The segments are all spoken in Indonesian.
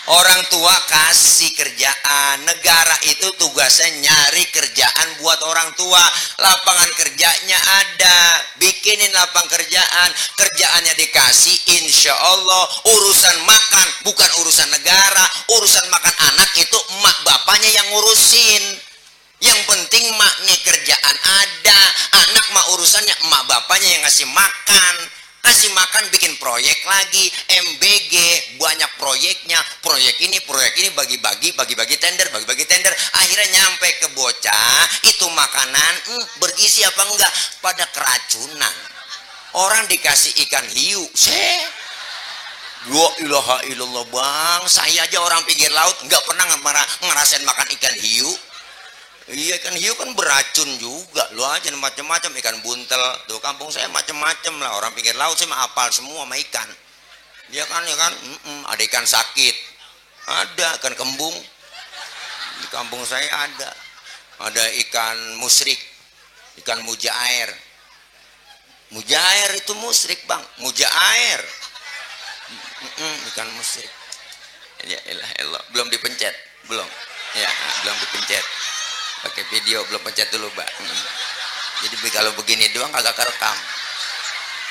Orang tua kasih kerjaan, negara itu tugasnya nyari kerjaan buat orang tua. Lapangan kerjanya ada, bikinin lapangan kerjaan, kerjaannya dikasih, insya Allah. Urusan makan bukan urusan negara, urusan makan anak itu emak bapaknya yang ngurusin. Yang penting mak nih kerjaan ada, anak mah urusannya emak bapaknya yang ngasih makan. Kasih makan, bikin proyek lagi, MBG banyak proyeknya, proyek ini bagi-bagi tender, akhirnya nyampe ke bocah itu makanan bergizi apa enggak, pada keracunan. Orang dikasih ikan hiu, la ilaha illallah bang, saya aja orang pinggir laut nggak pernah ngerasain makan ikan hiu. Iya, ikan hiu kan beracun juga. Lu aja macam-macam, ikan buntel. Tuh kampung saya macam-macam lah. Orang pinggir laut saya mah apal semua sama ikan. Ya kan. Ada ikan sakit. Ada ikan kembung. Di kampung saya ada. Ada ikan musrik. Ikan mujair. Mujair itu musrik, Bang. Mujair. Ikan musrik. Ya elah. Belum dipencet. Belum. Ya, belum dipencet. Pakai video, belum pencet dulu, Mbak. Jadi kalau begini doang kagak kerekam.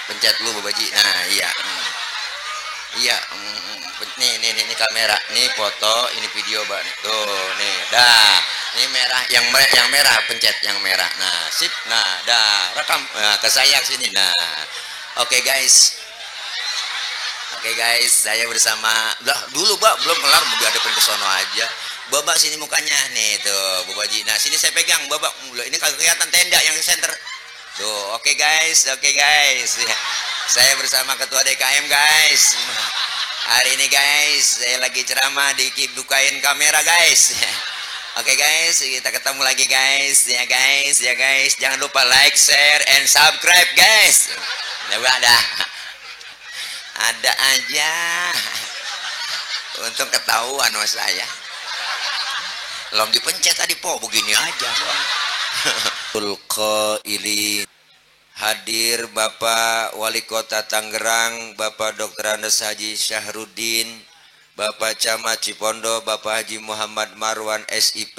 Pencet dulu, Baji. Nah, iya. Iya, ini kamera, ini foto, ini video, Mbak. Tuh, nih, dah. Ini merah, yang merah pencet yang merah. Nah, sip. Nah, dah, rekam. Nah, ke saya sini. Nah. Oke, guys. Saya bersama dulu, Mbak, belum kelar, mau dihadapin ke sono aja. Babak sini mukanya nih tuh, Bu Baji. Nah, sini saya pegang, Babak. Ini kagak kelihatan tenda yang di center. Tuh, oke guys. Saya bersama ketua DKM, guys. Hari ini, guys, saya lagi ceramah, bukain kamera, guys. Oke, guys, kita ketemu lagi, guys. Ya, guys. Jangan lupa like, share, and subscribe, guys. Ada aja. Untung ketahuan sama saya. Belum dipencet tadi, po, begini aja. Qaili. Hadir Bapak Wali Kota Tangerang, Bapak Dr. Andes Haji Syahrudin, Bapak Camat Cipondo, Bapak Haji Muhammad Marwan SIP,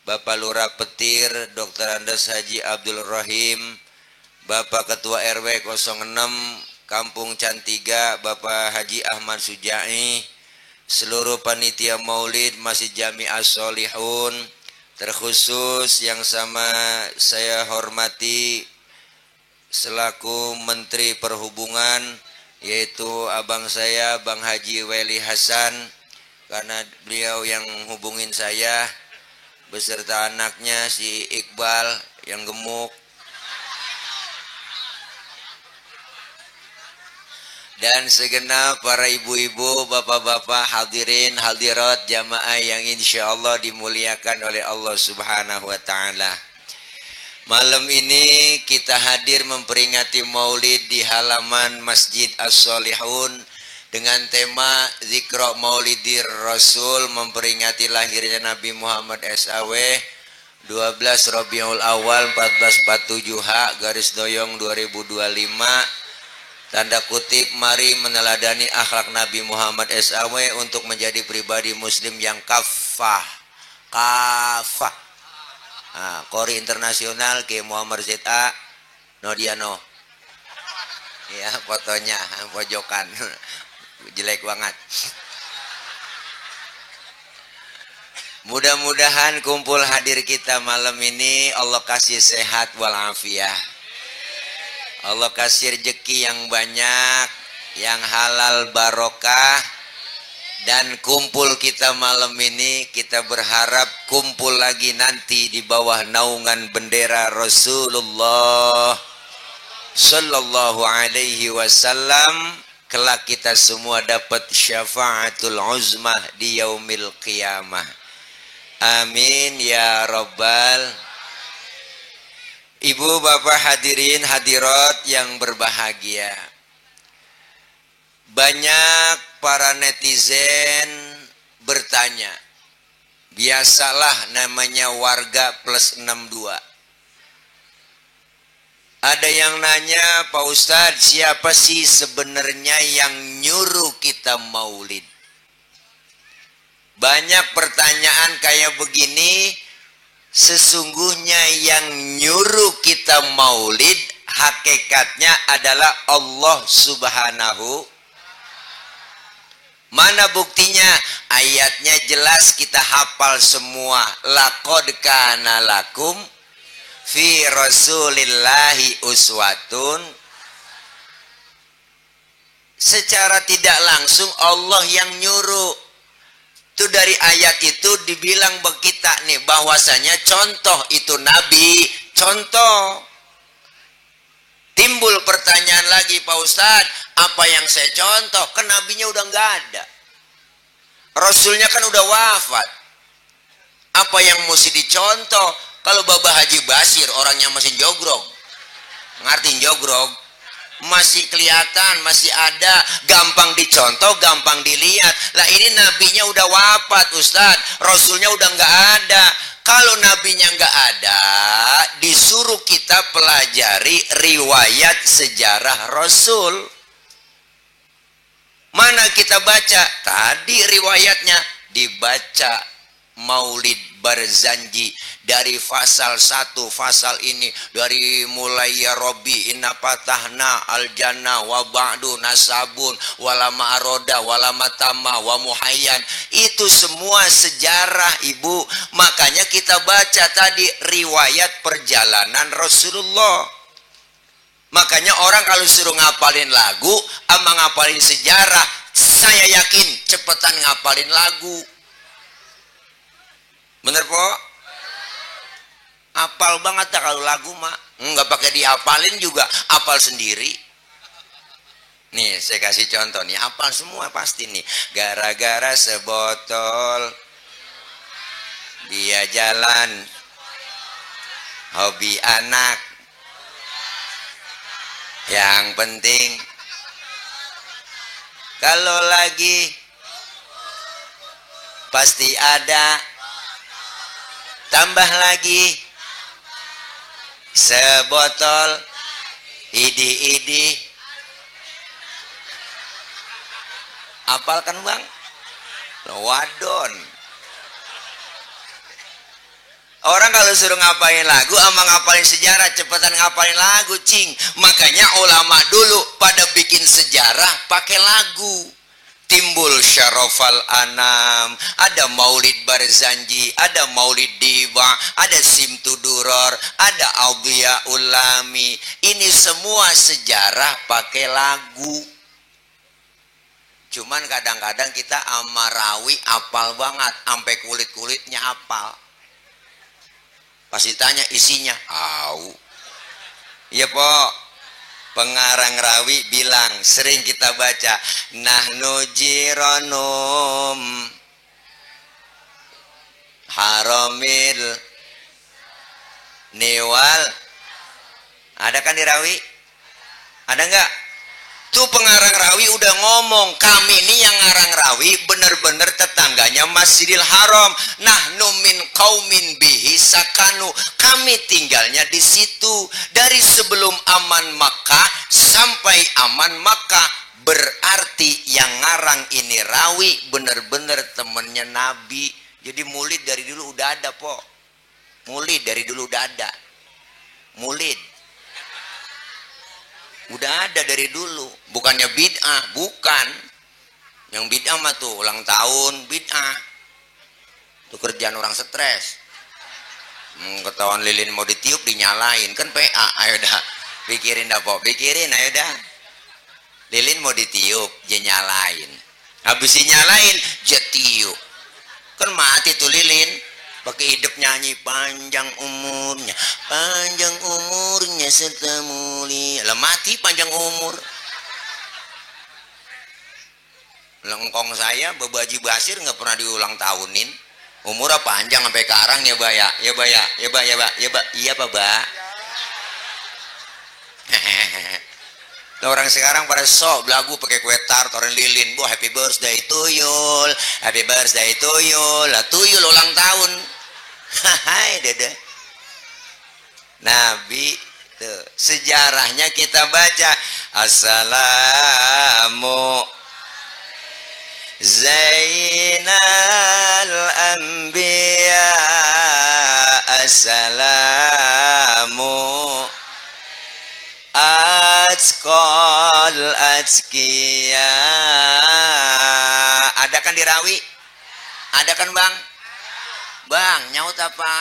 Bapak Lurah Petir, Dr. Andes Haji Abdul Rahim, Bapak Ketua RW 06 Kampung Cantiga, Bapak Haji Ahmad Sujai, seluruh panitia Maulid Masjid Jami As-Solihun, terkhusus yang sama saya hormati selaku Menteri Perhubungan, yaitu abang saya Bang Haji Weli Hasan, karena beliau yang hubungin saya beserta anaknya si Iqbal yang gemuk, dan segenap para ibu-ibu, bapak-bapak, hadirin, hadirat, jamaah yang insya Allah dimuliakan oleh Allah Subhanahu wa Ta'ala. Malam ini kita hadir memperingati Maulid di halaman Masjid As-Solihun dengan tema Zikra Maulidir Rasul, memperingati lahirnya Nabi Muhammad SAW 12 Rabiul Awal 1447H garis doyong 2025. Tanda kutip, mari meneladani akhlak Nabi Muhammad SAW untuk menjadi pribadi muslim yang kafah. Nah, Kori internasional ke Muhammad ZA Nodiano. Ya, fotonya pojokan. Jelek banget. Mudah-mudahan kumpul hadir kita malam ini Allah kasih sehat walafiat. Allah kasih rezeki yang banyak, yang halal barokah, dan kumpul kita malam ini kita berharap kumpul lagi nanti di bawah naungan bendera Rasulullah Sallallahu Alaihi Wasallam. Kelak kita semua dapat syafaatul uzmah di yaumil qiyamah. Amin ya rabbal. Ibu bapak hadirin hadirat yang berbahagia, banyak para netizen bertanya, biasalah namanya warga plus 62. Ada yang nanya, Pak Ustadz, siapa sih sebenarnya yang nyuruh kita maulid? Banyak pertanyaan kayak begini. Sesungguhnya yang nyuruh kita maulid hakikatnya adalah Allah Subhanahu. Mana buktinya? Ayatnya jelas, kita hafal semua. Laqad kana lakum fi rasulillahi uswatun. Secara tidak langsung Allah yang nyuruh. Itu dari ayat itu dibilang bagi kita nih bahwasanya contoh itu Nabi, contoh. Timbul pertanyaan lagi, Pak Ustadz, apa yang saya contoh? Kan nabinya udah nggak ada. Rasulnya kan udah wafat. Apa yang mesti dicontoh? Kalau Bapak Haji Basir orangnya masih jogrog. Ngerti jogrog? Masih kelihatan, masih ada, gampang dicontoh, gampang dilihat. Lah ini nabinya udah wafat, Ustadz, Rasulnya udah nggak ada. Kalau nabinya nggak ada, disuruh kita pelajari riwayat sejarah Rasul. Mana kita baca? Tadi riwayatnya dibaca Maulid Barzanji dari pasal 1, pasal ini dari mulai ya Robbi inna patahna al jannah wa ba'du nasabun walama aroda walama tama wa muhayyan. Itu semua sejarah, Ibu. Makanya kita baca tadi riwayat perjalanan Rasulullah. Makanya orang kalau suruh ngapalin lagu sama ngapalin sejarah, saya yakin cepetan ngapalin lagu. Bener po? Apal banget dah kalau lagu mah. Nggak pakai dihafalin juga, apal sendiri. Nih saya kasih contoh nih, apal semua pasti nih. Gara-gara sebotol dia jalan, hobi anak. Yang penting kalau lagi pasti ada, tambah lagi sebotol idi-idi. Apal kan bang? Wadon. Orang kalau suruh ngapalin lagu sama ngapalin sejarah, cepetan ngapalin lagu, cing. Makanya ulama dulu pada bikin sejarah pakai lagu. Timbul Syarofal Anam, ada Maulid Barzanji, ada Maulid Diba, ada Simtuduror, ada Audhiya Ulami. Ini semua sejarah pakai lagu. Cuman kadang-kadang kita amarawi apal banget, sampai kulit-kulitnya apal. Pasti tanya isinya, au. Iya po. Pengarang rawi bilang, sering kita baca, nahnu jiranum haramil niwal. Ada kan di rawi? Ada enggak? Tuh pengarang rawi udah ngomong, kami ini yang ngarang rawi bener-bener tetangganya Masjidil Haram. Nahnu min qaumin bihi sakanu, kami tinggalnya di situ dari sebelum aman Makkah sampai aman Makkah. Berarti yang ngarang ini rawi bener-bener temennya Nabi. Jadi Maulid dari dulu udah ada po. Maulid dari dulu udah ada. Maulid udah ada dari dulu. Bukannya bid'ah, bukan. Yang bid'ah mah tuh ulang tahun bid'ah. Itu kerjaan orang stres. Ketahuan lilin mau ditiup dinyalain, kan PA. Ayo dah, pikirin dah po, pikirin ayo dah. Lilin mau ditiup, dia nyalain. Habis dinyalain, dia tiup. Kan mati tuh lilin. Pakai hidup nyanyi panjang umurnya serta mulia. Lah mati panjang umur. Lengkong saya Babaji Basir nggak pernah diulang tahunin. Umurnya panjang sampai karang ya ba ya. Ya ba ya. Ya ba ya ba. Ya ba. Iya Pak Ba. Orang sekarang pada sok belagu pakai kue tart orang lilin. Bu happy birthday tuyul. Happy birthday tuyul. Lah tuyul ulang tahun. Hai dede. Nabi tuh, sejarahnya kita baca. Assalamu Zainab azkiya. Ada kan di Rawi? Ada kan bang? Bang, nyaut apa?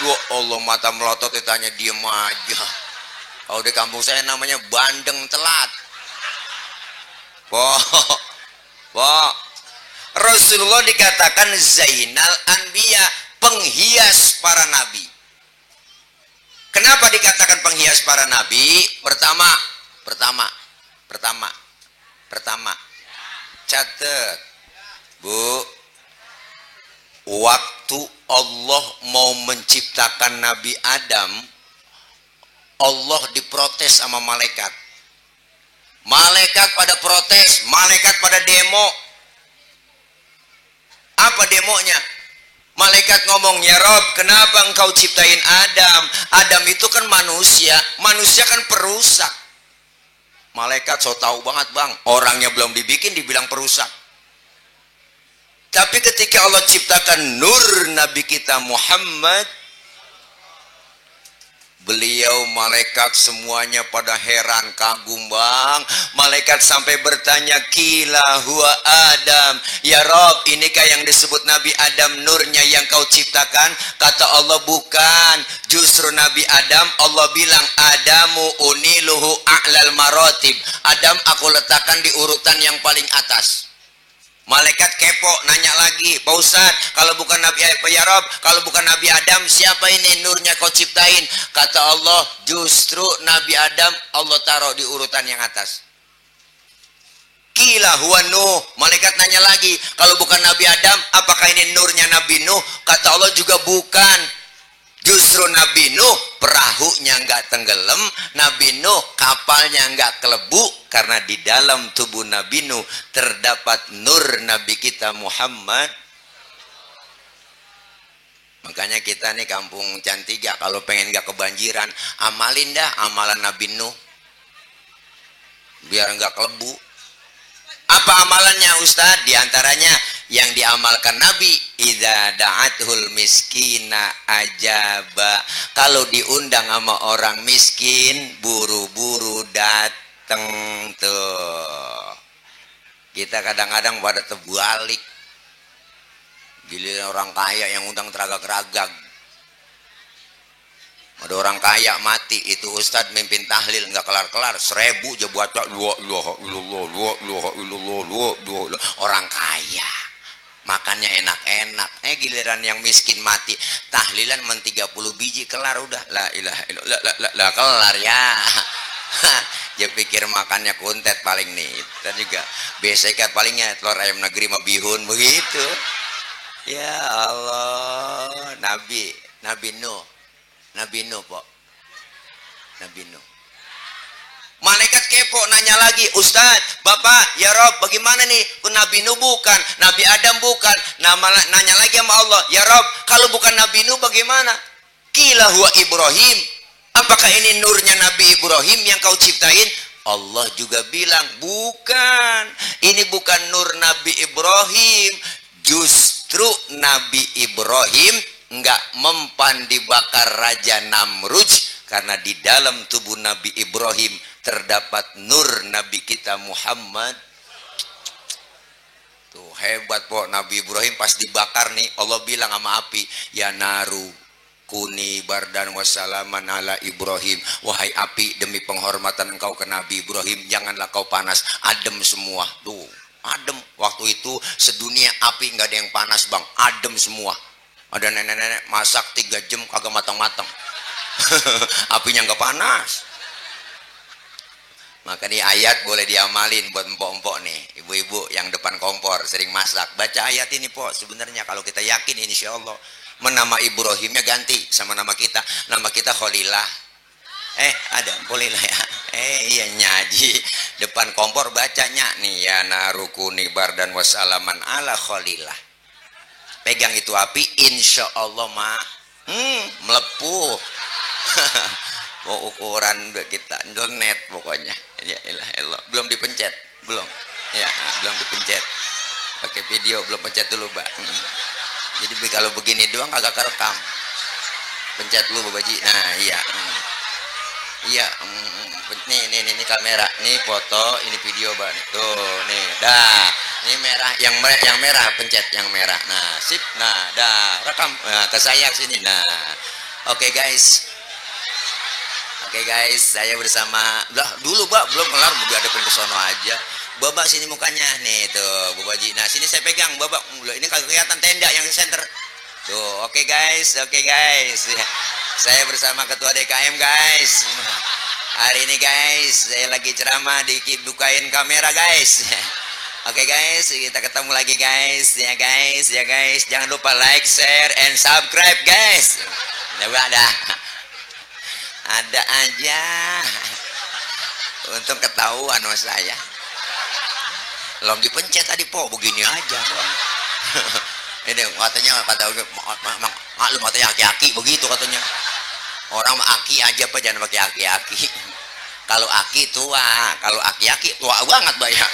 Ya Allah, mata melotot ditanya diem aja. Kalau di kampung saya namanya bandeng telat. Pok, Rasulullah dikatakan Zainal Anbiya, penghias para nabi. Kenapa dikatakan penghias para nabi? Pertama, catat, Bu. Waktu Allah mau menciptakan Nabi Adam, Allah diprotes sama malaikat. Malaikat pada protes, malaikat pada demo. Apa demonya? Malaikat ngomong, ya Rob, kenapa engkau ciptain Adam? Adam itu kan manusia, manusia kan perusak. Malaikat so tahu banget bang, orangnya belum dibikin dibilang perusak. Tapi ketika Allah ciptakan nur Nabi kita Muhammad, beliau malaikat semuanya pada heran kagum bang. Malaikat sampai bertanya, kila huwa Adam, ya Rob, inikah yang disebut Nabi Adam nurnya yang kau ciptakan? Kata Allah, bukan, justru Nabi Adam Allah bilang, Adamu uniluhu a'lal maratib, Adam aku letakkan di urutan yang paling atas. Malaikat kepo nanya lagi, Pak Ustadz, kalau bukan Nabi ya Rob, kalau bukan Nabi Adam, siapa ini nurnya kau ciptain? Kata Allah, justru Nabi Adam Allah taruh di urutan yang atas. Kila huwa Nuh. Malaikat nanya lagi, kalau bukan Nabi Adam, apakah ini nurnya Nabi Nuh? Kata Allah juga bukan. Justru Nabi Nuh perahunya nggak tenggelam, Nabi Nuh kapalnya nggak kelebu, karena di dalam tubuh Nabi Nuh terdapat nur Nabi kita Muhammad. Makanya kita nih kampung Cantiga kalau pengen nggak kebanjiran, amalin dah amalan Nabi Nuh biar nggak kelebu. Apa amalannya Ustadz? Di antaranya yang diamalkan Nabi, idza da'athul miskina ajaba. Kalau diundang sama orang miskin, buru-buru dateng tuh. Kita kadang-kadang pada terbalik. Giliran orang kaya yang undang teragak-ragak. Ada orang kaya mati, itu Ustadz mimpin tahlil nggak kelar-kelar, 1000 aja buat orang kaya makannya enak-enak. Giliran yang miskin mati, tahlilan 30 biji kelar udah, la ilaha illallah, la kelar ya. Dia pikir makannya kuntet paling nih. Dan juga biasanya palingnya telur ayam negeri sama bihun begitu. Ya Allah, Nabi Nuh Pok. Nabi Nuh. Malaikat kepo nanya lagi, Ustadz, Bapak, ya Rob, bagaimana nih? Nabi Nuh bukan, Nabi Adam bukan. Nanya lagi sama Allah, ya Rob, kalau bukan Nabi Nuh bagaimana? Kila huwa Ibrahim. Apakah ini nurnya Nabi Ibrahim yang kau ciptain? Allah juga bilang, bukan. Ini bukan nur Nabi Ibrahim. Justru Nabi Ibrahim enggak mempan dibakar Raja Namrud, karena di dalam tubuh Nabi Ibrahim terdapat nur Nabi kita Muhammad. Tuh hebat Pok, Nabi Ibrahim pas dibakar nih, Allah bilang sama api, ya naru kuni bardan wassalaman ala Ibrahim. Wahai api, demi penghormatan engkau ke Nabi Ibrahim, janganlah kau panas, adem semua. Tuh adem. Waktu itu sedunia api nggak ada yang panas bang, adem semua. Ada nenek-nenek masak 3 jam kagak matang-matang. Apinya nggak panas. Maka nih ayat boleh diamalin buat empok-empok nih, ibu-ibu yang depan kompor sering masak. Baca ayat ini Pok, sebenarnya kalau kita yakin insya Allah. Menama Ibrahimnya ganti sama nama kita. Nama kita Khalillah. Ada Khalillah ya. Iya nyaji. Depan kompor bacanya nih, ya narukuni bardan wassalaman ala Khalillah. Pegang itu api, insya Allah melepuh. Ukuran kita net pokoknya. Ya elah, belum dipencet, belum. Ya, belum dipencet. Pakai video, belum pencet dulu, Mbak. Jadi kalau begini doang agak kerekam. Pencet dulu, Bapak Ji. Nah, iya. Iya, Nih kamera, nih foto, ini video Mbak. Tuh, nih, dah. Ini merah, yang merah pencet yang merah. Nah, sip. Nah, dah, rekam. Nah, ke saya sini. Nah. Oke, guys. Oke, guys, saya bersama lah dulu, Mbak, belum kelar mau diadepin ke sono aja. Babak sini mukanya nih tuh, Bu Baji. Nah, sini saya pegang, Babak. Ini kagak kelihatan tenda yang di center. Tuh, oke guys. Saya bersama Ketua DKM, guys. Hari ini, guys, saya lagi ceramah bukain kamera, guys. Oke, guys, kita ketemu lagi, guys. Ya, guys. Jangan lupa like, share, and subscribe, guys. Ada aja. Untung ketahuan sama saya. Belum dipencet tadi, Po, begini aja. Ini katanya maklum katanya aki-aki begitu katanya. Orang mah aki aja apa, jangan pakai aki-aki. Kalau aki tua, kalau aki-aki tua banget, Mbak ya.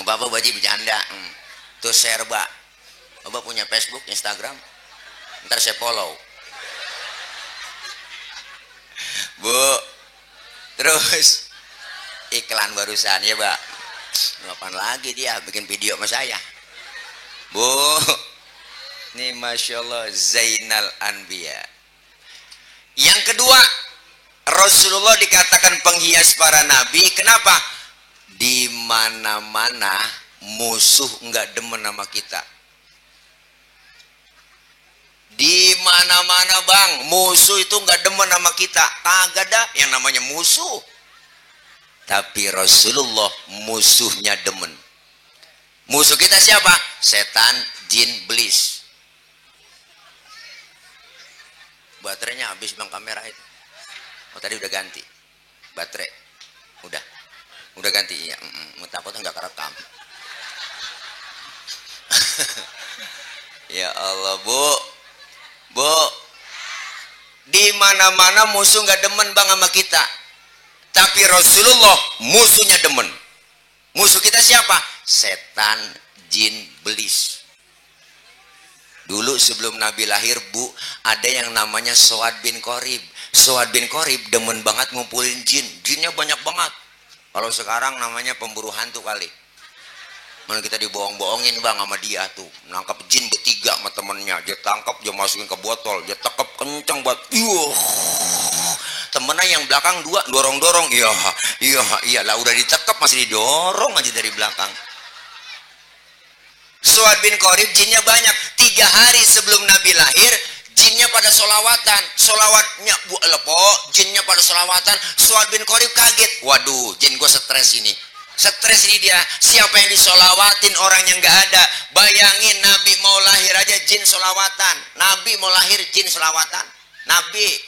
Bapak Baji bercanda. Tuh share, Mbak. Bapak punya Facebook, Instagram? Ntar saya follow. Bu. Terus iklan barusan ya, Mbak. Ngapain lagi dia bikin video sama saya? Bu, ini Masya Allah Zainal Anbiya. Yang kedua, Rasulullah dikatakan penghias para nabi. Kenapa? Di mana-mana musuh nggak demen sama kita. Di mana-mana, Bang, musuh itu nggak demen sama kita. Kagak ada yang namanya musuh. Tapi Rasulullah musuhnya demen. Musuh kita siapa? Setan, jin, iblis. Baterainya habis, Bang, kamera itu. Oh, tadi udah ganti baterai. Udah ganti ya. Takutnya nggak kerekam. Ya Allah, Bu. Di mana-mana musuh nggak demen, Bang, sama kita. Tapi Rasulullah musuhnya demen. Musuh kita siapa? Setan, jin, iblis. Dulu sebelum Nabi lahir, Bu, ada yang namanya Soad bin Qorib. Soad bin Qorib demen banget ngumpulin jin. Jinnya banyak banget. Kalau sekarang namanya pemburu hantu kali. Mana kita dibohong-bohongin, Bang, sama dia tuh. Nangkap jin bertiga sama temennya. Dia tangkap, dia masukin ke botol. Dia tekep kenceng buat. Temennya yang belakang dua dorong-dorong. Iya lah, udah ditekep masih didorong aja dari belakang. Suad bin Qorib jinnya banyak. 3 hari sebelum Nabi lahir, jinnya pada solawatan. Solawatnya jinnya pada solawatan. Suad bin Qorib kaget. Waduh, jin gue stres ini. Stres ini dia. Siapa yang disolawatin orang yang nggak ada? Bayangin, Nabi mau lahir aja jin solawatan. Nabi mau lahir jin solawatan. Nabi.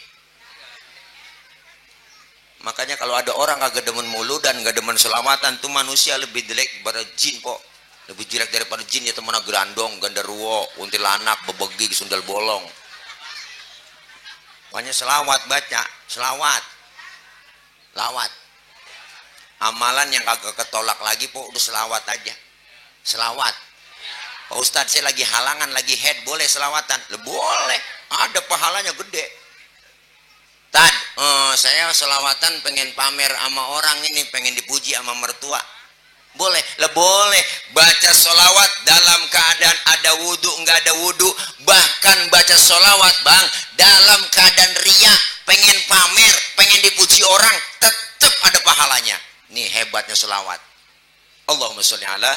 Makanya kalau ada orang kagak demen mulu dan nggak demen selawatan, tuh manusia lebih jelek daripada jin, kok. Lebih jelek daripada jin ya, temennya gerandong, gandarwo, kuntilanak, bebegi, sundal bolong. Makanya selawat, baca selawat. Lawat. Amalan yang kagak ketolak lagi, Po, udah selawat aja. Selawat. Pak Ustadz, saya lagi halangan, lagi head, boleh selawatan? Boleh, ada pahalanya gede. Saya selawatan pengen pamer sama orang ini, pengen dipuji sama mertua. Boleh, boleh. Baca selawat dalam keadaan ada wudhu, nggak ada wudhu. Bahkan baca selawat, Bang, dalam keadaan ria, pengen pamer, pengen dipuji orang, tetap ada pahalanya. Nih hebatnya selawat. Allahumma sholli ala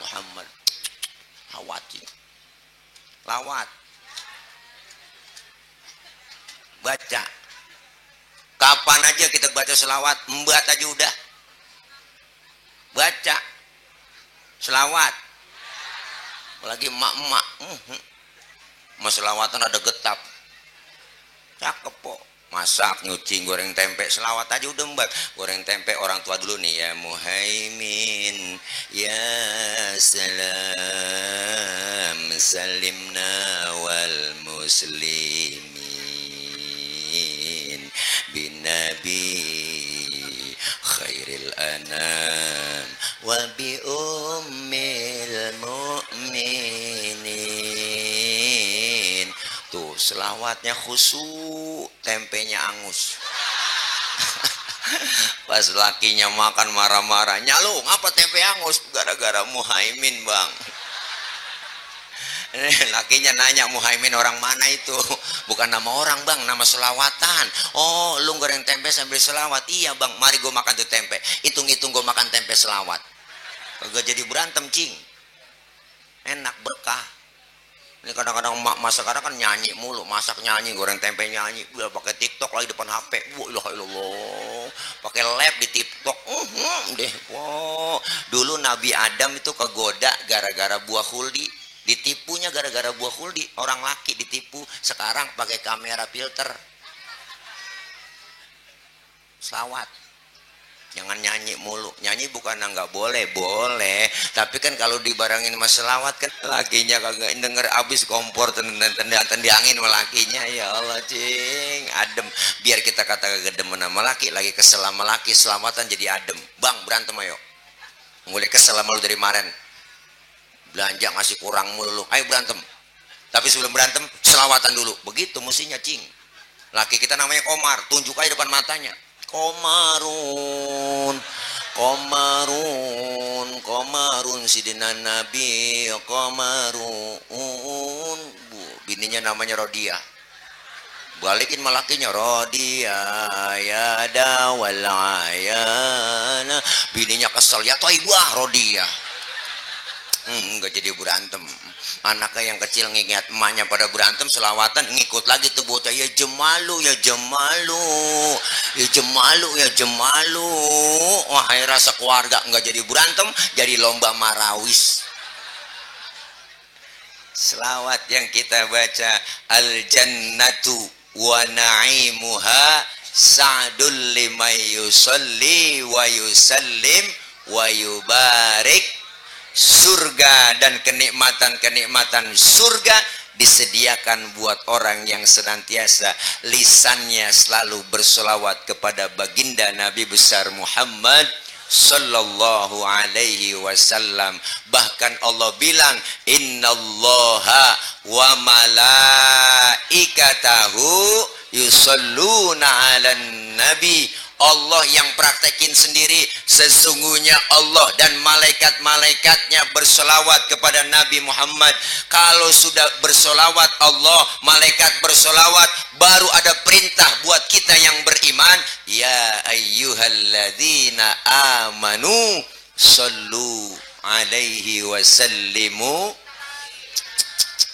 Muhammad. Lawat. Baca. Kapan aja kita baca selawat, embat aja udah. Baca selawat. Apalagi emak-emak. Mas selawatan ada getap. Cakep, Po. Masak, nyuci, goreng tempe, selawat aja udah embat. Goreng tempe orang tua dulu nih, ya Muhaimin, ya salam, salimna wal muslimin bin nabi khairil anam wa bi ummil mu'minin. Tuh selawatnya khusyuk, tempenya angus. Pas lakinya makan marah-marah, nyalo ngapa tempe angus? Gara-gara Muhaimin bang. Lakinya nanya, Muhaimin orang mana itu? Bukan nama orang bang, nama selawatan. Oh lu goreng tempe sambil selawat? Iya bang, mari gue makan tuh tempe. Hitung-hitung gue makan tempe selawat. Gak jadi berantem cing. Enak berkah. Ini kadang-kadang emak sekarang kan nyanyi mulu, masak nyanyi, goreng tempe nyanyi, udah pakai TikTok lagi depan HP. Wah ilah, pakai lab di TikTok. Deh, wow. Dulu Nabi Adam itu kegoda gara-gara buah khuldi, ditipunya gara-gara buah khuldi. Orang laki ditipu, sekarang pakai kamera filter. Selawat. Jangan nyanyi mulu. Nyanyi bukan nggak boleh, boleh. Tapi kan kalau dibarangin sama selawat kan lakinya kagak denger abis kompor tendiangin sama lakinya. Ya Allah cing, adem. Biar kita kata kagak demen sama laki, lagi kesel sama laki, selamatan jadi adem. Bang berantem ayo. Mulai kesel sama lu dari kemarin. Belanja ngasih kurang mulu. Ayo berantem. Tapi sebelum berantem selawatan dulu. Begitu mestinya cing. Laki kita namanya Komar, tunjuk aja depan matanya. Komarun, sidina Nabi Komarun. Bininya namanya Rodia. Balikin malakinya, Rodia ya dawal ayana. Bininya kesel, ya toh ibu Rodia. Enggak jadi berantem. Anaknya yang kecil ngingat emaknya pada berantem selawatan, ngikut lagi tuh bocah, ya jemalu ya jemalu ya jemalu ya jemalu. Wahai rasa keluarga, enggak jadi berantem, jadi lomba marawis. Selawat yang kita baca, al jannatu wa na'imuha sa'dul liman yusalli wa yusallim wa yubarik. Surga dan kenikmatan-kenikmatan surga disediakan buat orang yang senantiasa lisannya selalu bersolawat kepada baginda Nabi besar Muhammad sallallahu alaihi wasallam. Bahkan Allah bilang, innallaha wa malaikatahu yusalluna 'alan nabi. Allah yang praktekin sendiri, sesungguhnya Allah dan malaikat-malaikatnya bersolawat kepada Nabi Muhammad. Kalau sudah bersolawat Allah, malaikat bersolawat, baru ada perintah buat kita yang beriman, ya ayyuhalladzina amanu sallu alaihi wasallimu.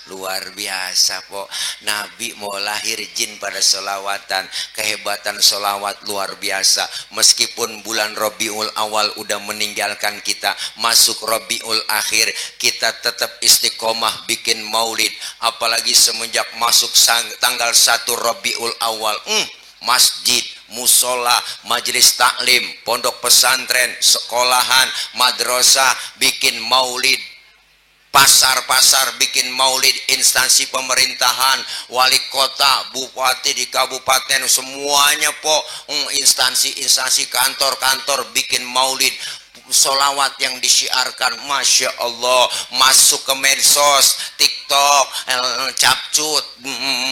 Luar biasa po, Nabi mau lahir jin pada solawatan. Kehebatan solawat luar biasa. Meskipun bulan Rabiul Awal udah meninggalkan kita, masuk Rabiul Akhir, kita tetap istiqomah bikin maulid. Apalagi semenjak masuk tanggal 1 Rabiul Awal, masjid, musola, majelis taklim, pondok pesantren, sekolahan, madrasah bikin maulid. Pasar-pasar bikin maulid, instansi pemerintahan, wali kota, bupati di kabupaten, semuanya po, instansi-instansi, kantor-kantor bikin maulid. Solawat yang disiarkan, Masya Allah, masuk ke medsos, TikTok, capcut,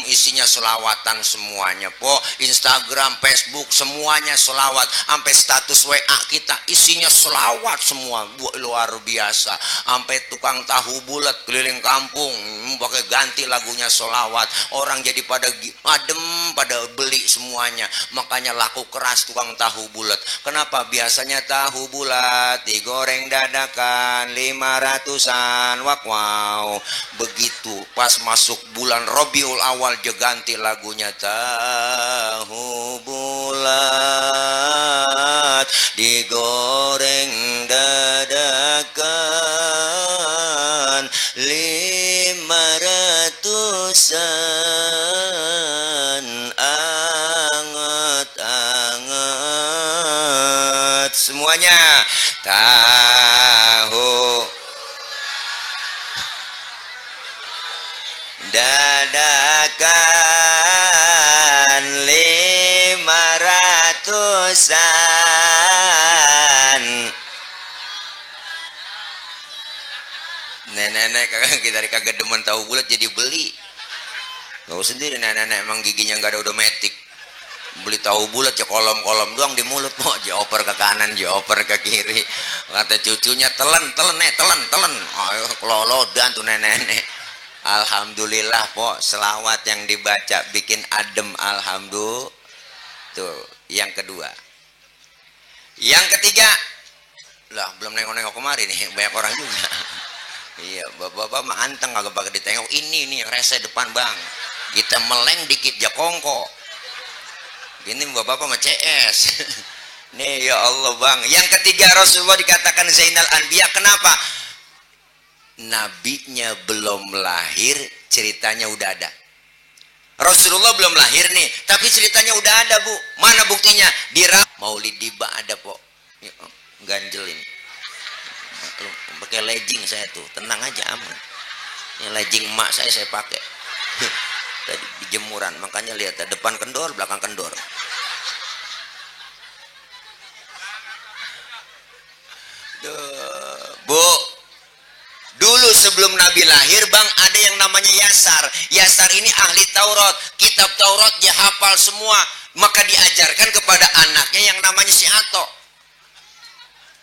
isinya solawatan semuanya po. Instagram, Facebook, semuanya solawat. Sampai status WA kita isinya solawat semua. Luar biasa. Sampai tukang tahu bulat keliling kampung pakai ganti lagunya solawat. Orang jadi pada adem, pada beli semuanya. Makanya laku keras tukang tahu bulat. Kenapa? Biasanya tahu bulat digoreng dadakan 500-an. Wow, begitu pas masuk bulan Rabiul Awal ganti lagunya tahu bulat digoreng dadakan 500-an, anget-anget semuanya. Tahu dadakan 500-an. Nenek-nenek kagak demen tahu bulat jadi beli. Tahu sendiri nenek-nenek emang giginya nggak ada odometik. beli tahu bulat ya kolom-kolom doang di mulut, po dioper ke kanan dioper ke kiri. Kata cucunya telan ayo kelolodan tuh nenek. Alhamdulillah po, selawat yang dibaca bikin adem, alhamdulillah. Tuh yang kedua. Yang ketiga, lah belum nengok-nengok kemarin nih, banyak orang juga. Iya, bapak-bapak mah anteng agak pakai ditengok. Ini yang rese depan bang, kita meleng dikit jakongko. Ini bapak-bapak mah CS. Nih ya Allah bang. Yang ketiga, Rasulullah dikatakan Zainal Anbiya. Kenapa? Nabinya belum lahir, ceritanya udah ada. Rasulullah belum lahir nih, tapi ceritanya udah ada bu. Mana buktinya? Maulid Diba ada po. Ganjelin. Pakai legging saya tuh, tenang aja aman. Ini legging emak saya pakai. Tadi di jemuran, makanya lihat depan kendor, belakang kendor. Bu, dulu sebelum Nabi lahir bang, ada yang namanya Yasar. Yasar ini ahli Taurat, kitab Taurat dia hafal semua, maka diajarkan kepada anaknya yang namanya si Ato.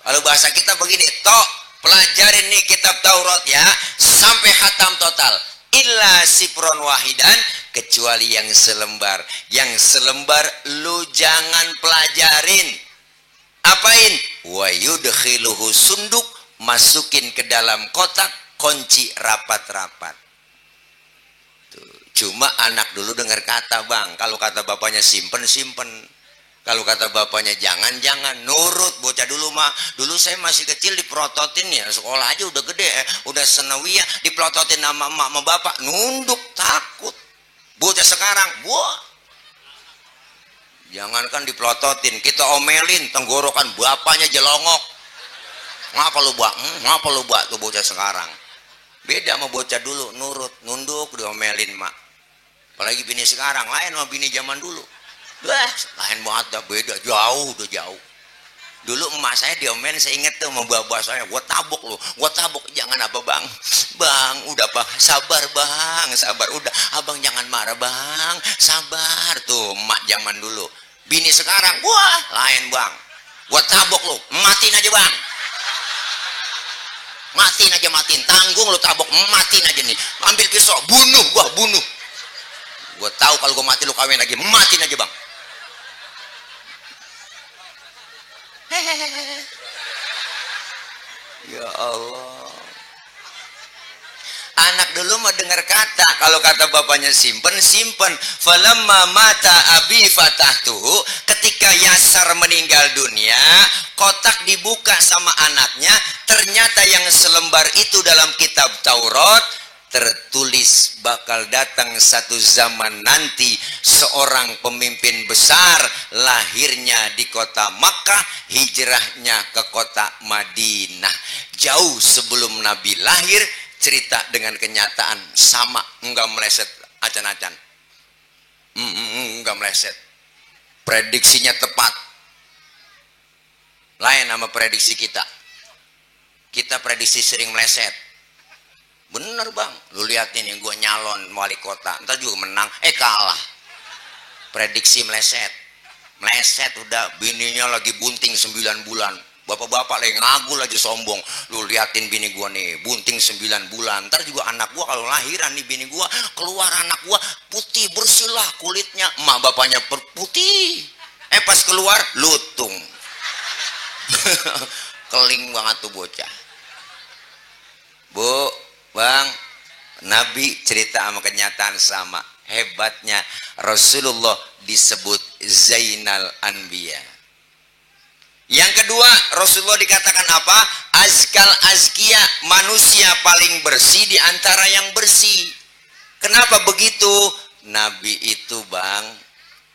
Kalau bahasa kita begini, Tok, pelajarin nih kitab Taurat ya, sampai khatam total. Illa sipron wahidan, kecuali yang selembar. Yang selembar lu jangan pelajarin. Apain? Wa yudkhiluhu sunduk, masukin ke dalam kotak, kunci rapat-rapat. Cuma anak dulu dengar kata bang, kalau kata bapaknya simpen. Kalau kata bapaknya jangan nurut. Bocah dulu mah, dulu saya masih kecil diprototin ya, sekolah aja udah gede udah senawiyah, diprototin sama emak sama bapak, nunduk takut. Bocah sekarang, wah, jangankan diprototin, kita omelin tenggorokan bapaknya jelongok. Ngapa lu buat tuh bocah sekarang. Beda sama bocah dulu, nurut, nunduk, diomelin mak. Apalagi bini sekarang lain sama bini zaman dulu. Wah, lain banget dah, beda, udah jauh. Dulu emak saya diomelin, saya inget tuh sama bapak saya, gua tabok, jangan apa bang, udah bang, sabar, udah, abang jangan marah bang, sabar. Tuh emak zaman dulu. Bini sekarang, wah lain bang, gua tabok lu, matiin aja bang, matiin, tanggung lu tabok, matiin aja nih, ambil pisau, bunuh. Gua tahu kalau gua mati lu kawin lagi, matiin aja bang. Ya Allah, anak dulu mau dengar kata, kalau kata bapaknya simpen. Falamma mata abi fatahtuhu, ketika Yasar meninggal dunia, kotak dibuka sama anaknya, ternyata yang selembar itu dalam kitab Taurat tertulis bakal datang satu zaman nanti seorang pemimpin besar, lahirnya di kota Makkah, hijrahnya ke kota Madinah. Jauh sebelum Nabi lahir, cerita dengan kenyataan sama, enggak meleset acan-acan. Enggak meleset. Prediksinya tepat. Lain sama prediksi kita. Kita prediksi sering meleset. Bener bang, lu lihat ini gue nyalon wali kota, ntar juga menang, kalah. Prediksi meleset udah, bininya lagi bunting 9 bulan. Bapak-bapak lagi ngagul aja sombong. Lu liatin bini gue nih, bunting 9 bulan. Ntar juga anak gue kalau lahiran nih bini gue, keluar anak gue putih bersih lah kulitnya. Emak bapaknya putih. Pas keluar lutung. Keling banget tuh bocah. Bu, bang, Nabi cerita sama kenyataan sama. Hebatnya Rasulullah disebut Zainal Anbiya. Yang kedua, Rasulullah dikatakan apa? Azkal azkiya, manusia paling bersih di antara yang bersih. Kenapa begitu? Nabi itu bang,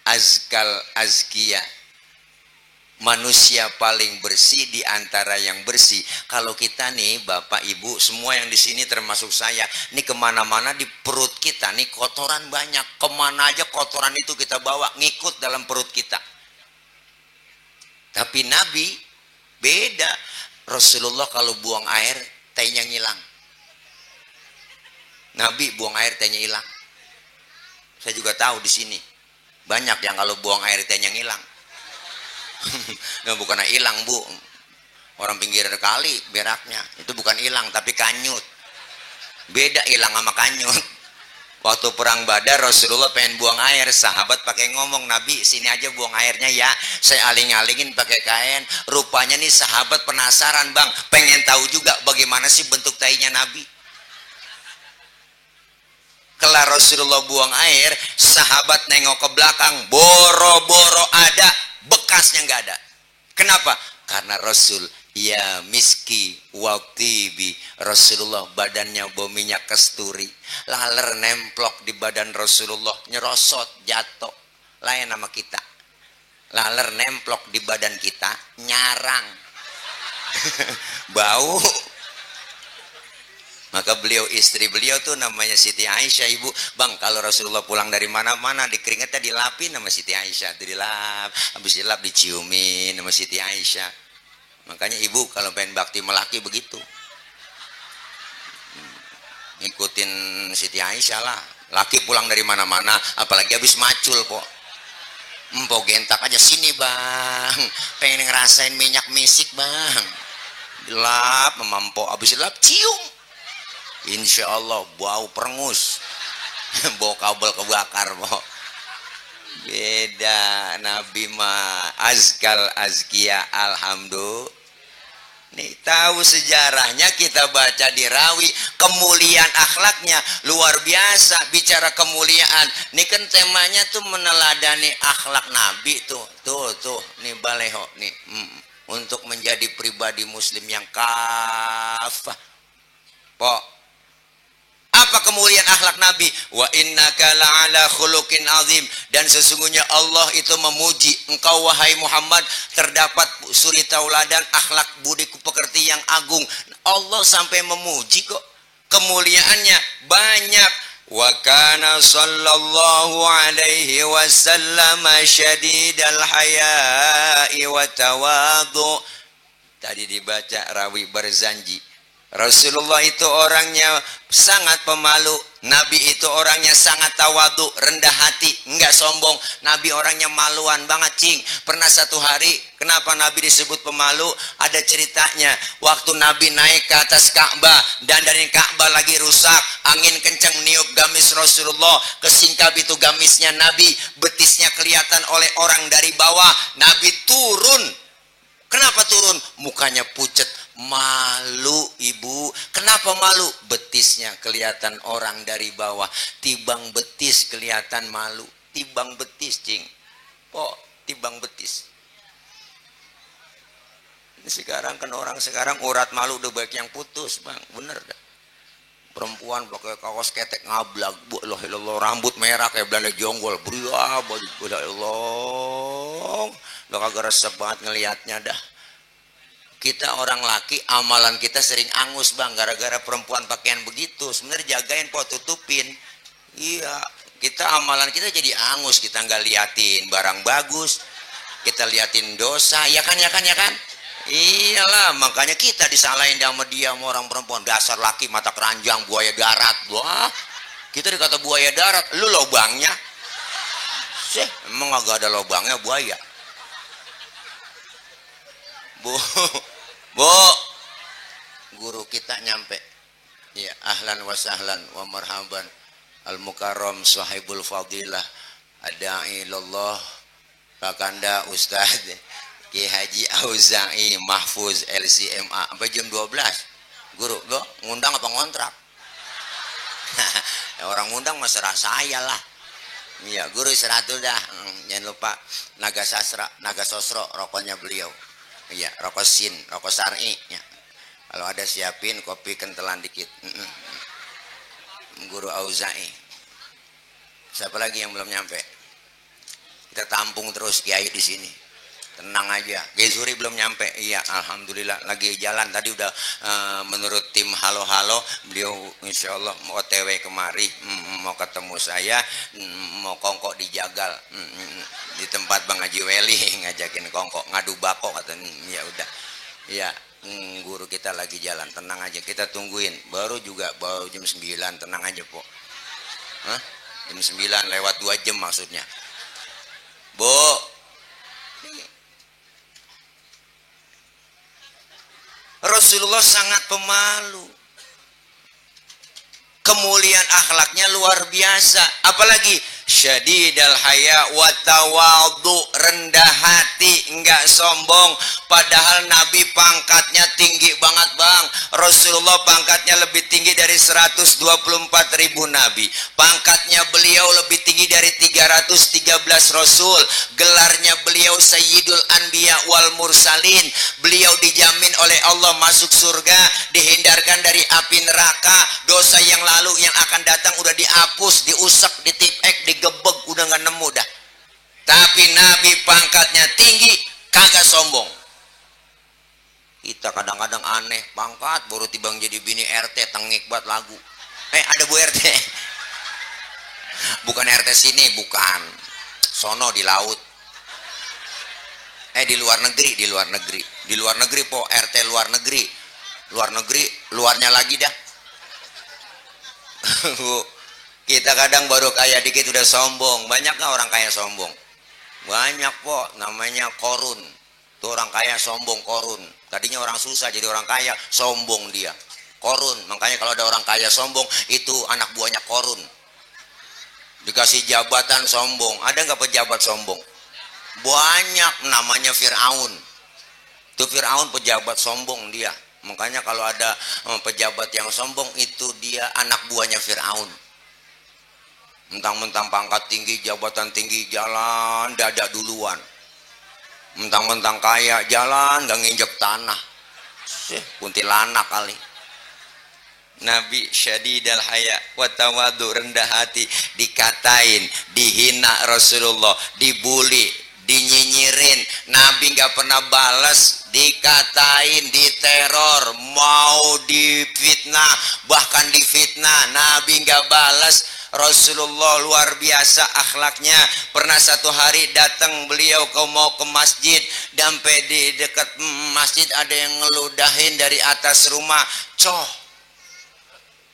azkal azkiya, manusia paling bersih di antara yang bersih. Kalau kita nih bapak ibu semua yang di sini termasuk saya, nih kemana-mana di perut kita nih kotoran banyak. Kemana aja kotoran itu kita bawa, ngikut dalam perut kita. Tapi Nabi beda. Rasulullah kalau buang air tehnya ngilang. Nabi buang air tehnya hilang. Saya juga tahu di sini. Banyak yang kalau buang air teh yang hilang. Nah, bukan hilang bu, orang pinggir kali beraknya itu bukan hilang tapi kanyut. Beda hilang sama kanyut. Waktu perang Badar Rasulullah pengen buang air, sahabat pakai ngomong, Nabi sini aja buang airnya ya, saya aling-alingin pakai kain. Rupanya nih sahabat penasaran bang, pengen tahu juga bagaimana sih bentuk tainya Nabi. Kelar Rasulullah buang air, sahabat nengok ke belakang, boro-boro ada, bekasnya nggak ada. Kenapa? Karena Rasul ya miski watibi, Rasulullah badannya bau minyak kasturi, laler nemplok di badan Rasulullah, nyerosot jatuh. Lain nama kita, laler nemplok di badan kita nyarang. Bau. Maka beliau, istri beliau tuh namanya Siti Aisyah, ibu. Bang, kalau Rasulullah pulang dari mana-mana, di keringetnya dilapin sama Siti Aisyah. Itu dilap, habis dilap diciumin sama Siti Aisyah. Makanya ibu kalau pengen bakti melaki begitu. Ngikutin Siti Aisyah lah. Laki pulang dari mana-mana, apalagi habis macul kok. Empok gentak aja, sini bang. Pengen ngerasain minyak misik bang. Dilap, memampok, habis dilap, cium. Insya Allah bau perengus. Bau kabel kebakar po. Beda Nabi mah azkal azkia, alhamdulillah. Nih tahu sejarahnya, kita baca di Rawi, kemuliaan akhlaknya luar biasa. Bicara kemuliaan, ini kan temanya tuh meneladani akhlak Nabi tuh nih baleho nih, untuk menjadi pribadi muslim yang kafah. Po, apa kemuliaan akhlak Nabi? Wa innaka la'ala khuluqin azim. Dan sesungguhnya Allah itu memuji engkau wahai Muhammad, terdapat suri tauladan akhlak budi pekerti yang agung. Allah sampai memuji kok. Kemuliaannya banyak. Wa kana sallallahu alaihi wasallam syadidal haya'i wa tawadhu. Tadi dibaca Rawi Barzanji, Rasulullah itu orangnya sangat pemalu. Nabi itu orangnya sangat tawadu, rendah hati, enggak sombong. Nabi orangnya maluan banget cing. Pernah satu hari, kenapa Nabi disebut pemalu? Ada ceritanya. Waktu Nabi naik ke atas Ka'bah, dan dari Ka'bah lagi rusak, angin kencang niup gamis Rasulullah, kesingkap itu gamisnya Nabi, betisnya kelihatan oleh orang dari bawah. Nabi turun. Kenapa turun? Mukanya pucet. Malu ibu. Kenapa malu? Betisnya kelihatan orang dari bawah. Tibang betis kelihatan malu. Tibang betis cing. Kok tibang betis? Ini sekarang kan orang sekarang urat malu udah baik yang putus bang. Bener dah. Perempuan pakai kaos ketek ngablag, bu Allah, rambut merah kayak Belanda jonggol, beriah baju, Allah. Udah kagak resep banget ngelihatnya dah. Kita orang laki, amalan kita sering angus bang, gara-gara perempuan pakaian begitu. Sebenarnya jagain po, tutupin. Iya, kita amalan kita jadi angus, kita nggak liatin barang bagus, kita liatin dosa, ya kan. Iyalah, makanya kita disalahin sama dia, sama orang perempuan. Dasar laki mata keranjang, buaya darat. Wah, kita dikata buaya darat, lu lobangnya. Emang agak ada lobangnya buaya. Bu, guru kita nyampe. Ya, ahlan wa sahlan wa marhaban al mukarram sahibul fadilah adai ilallah Kakanda Ustaz Ki Haji Auza'i Mahfuz LCMA sampai jam 12. Guru, lo ngundang apa ngontrak? Ya, orang ngundang mah serah saya lah. Iya, guru istirahat dulu dah. Jangan lupa naga sasra, naga sosro rokoknya beliau. Iya, rokok sin, rokok syar'i ya. Kalau ada siapin kopi kentelan dikit. Guru Auza'i. Siapa lagi yang belum nyampe? Kita tampung terus kiai di sini. Tenang aja. Gezuri belum nyampe. Iya, alhamdulillah lagi jalan. Tadi udah menurut tim halo-halo, beliau insya Allah mau OTW kemari, mau ketemu saya, mau kongkok di Jagal, di tempat Bang Haji Weli, ngajakin kongkok ngadu bako katanya. Ya udah. Ya, guru kita lagi jalan. Tenang aja, kita tungguin. Baru jam 9, tenang aja, Po. Hah? Jam 9 lewat 2 jam maksudnya. Bu. Rasulullah sangat pemalu. Kemuliaan akhlaknya luar biasa. Apalagi syadidal haya wa tawadhu, rendah hati, enggak sombong. Padahal Nabi pangkatnya tinggi banget, Bang. Rasulullah pangkatnya lebih tinggi dari 124.000 nabi. Pangkatnya beliau lebih tinggi dari 313 rasul. Gelarnya beliau Sayyidul Anbiya wal Mursalin. Beliau dijamin oleh Allah masuk surga, dihindarkan dari api neraka. Dosa yang lalu yang akan datang udah dihapus, diusap, ditipek, digebeg, udah nggak nemu dah. Tapi Nabi pangkatnya tinggi, kagak sombong. Kita kadang-kadang aneh, pangkat baru tibang jadi bini RT, tengik buat lagu. Ada Bu RT. Bukan RT sini, bukan. Sono di laut. Di luar negeri, di luar negeri. Di luar negeri po, RT luar negeri. Luar negeri, luarnya lagi dah. Kita kadang baru kaya dikit udah sombong. Banyak gak orang kaya sombong? Banyak po, namanya korun. Tuh orang kaya sombong, korun. Tadinya orang susah jadi orang kaya, sombong dia. Korun. Makanya kalau ada orang kaya sombong, itu anak buahnya korun. Dikasih jabatan sombong. Ada nggak pejabat sombong? Banyak, namanya Fir'aun. Itu Fir'aun pejabat sombong dia. Makanya kalau ada pejabat yang sombong, itu dia anak buahnya Fir'aun. Mentang-mentang pangkat tinggi, jabatan tinggi, jalan dada duluan. Mentang-mentang kaya, jalan gak nginjek tanah. Kuntilanak kali. Nabi syadidal haya wa tawadhu, rendah hati, dikatain, dihina Rasulullah, dibully, dinyinyirin. Nabi nggak pernah balas, dikatain, diteror, mau difitnah, bahkan difitnah, Nabi nggak balas. Rasulullah luar biasa akhlaknya. Pernah satu hari datang beliau mau ke masjid, sampai di dekat masjid ada yang ngeludahin dari atas rumah.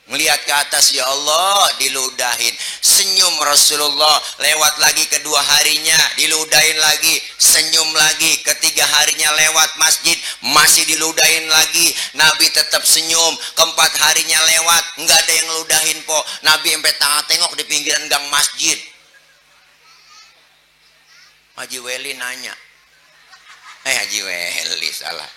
Melihat ke atas, ya Allah, diludahin. Senyum Rasulullah. Lewat lagi kedua harinya, diludahin lagi. Senyum lagi. Ketiga harinya lewat masjid, masih diludahin lagi. Nabi tetap senyum. Keempat harinya lewat, nggak ada yang ngeludahin po. Nabi sampai tengok di pinggiran gang masjid. Haji Weli nanya. Haji Weli salah.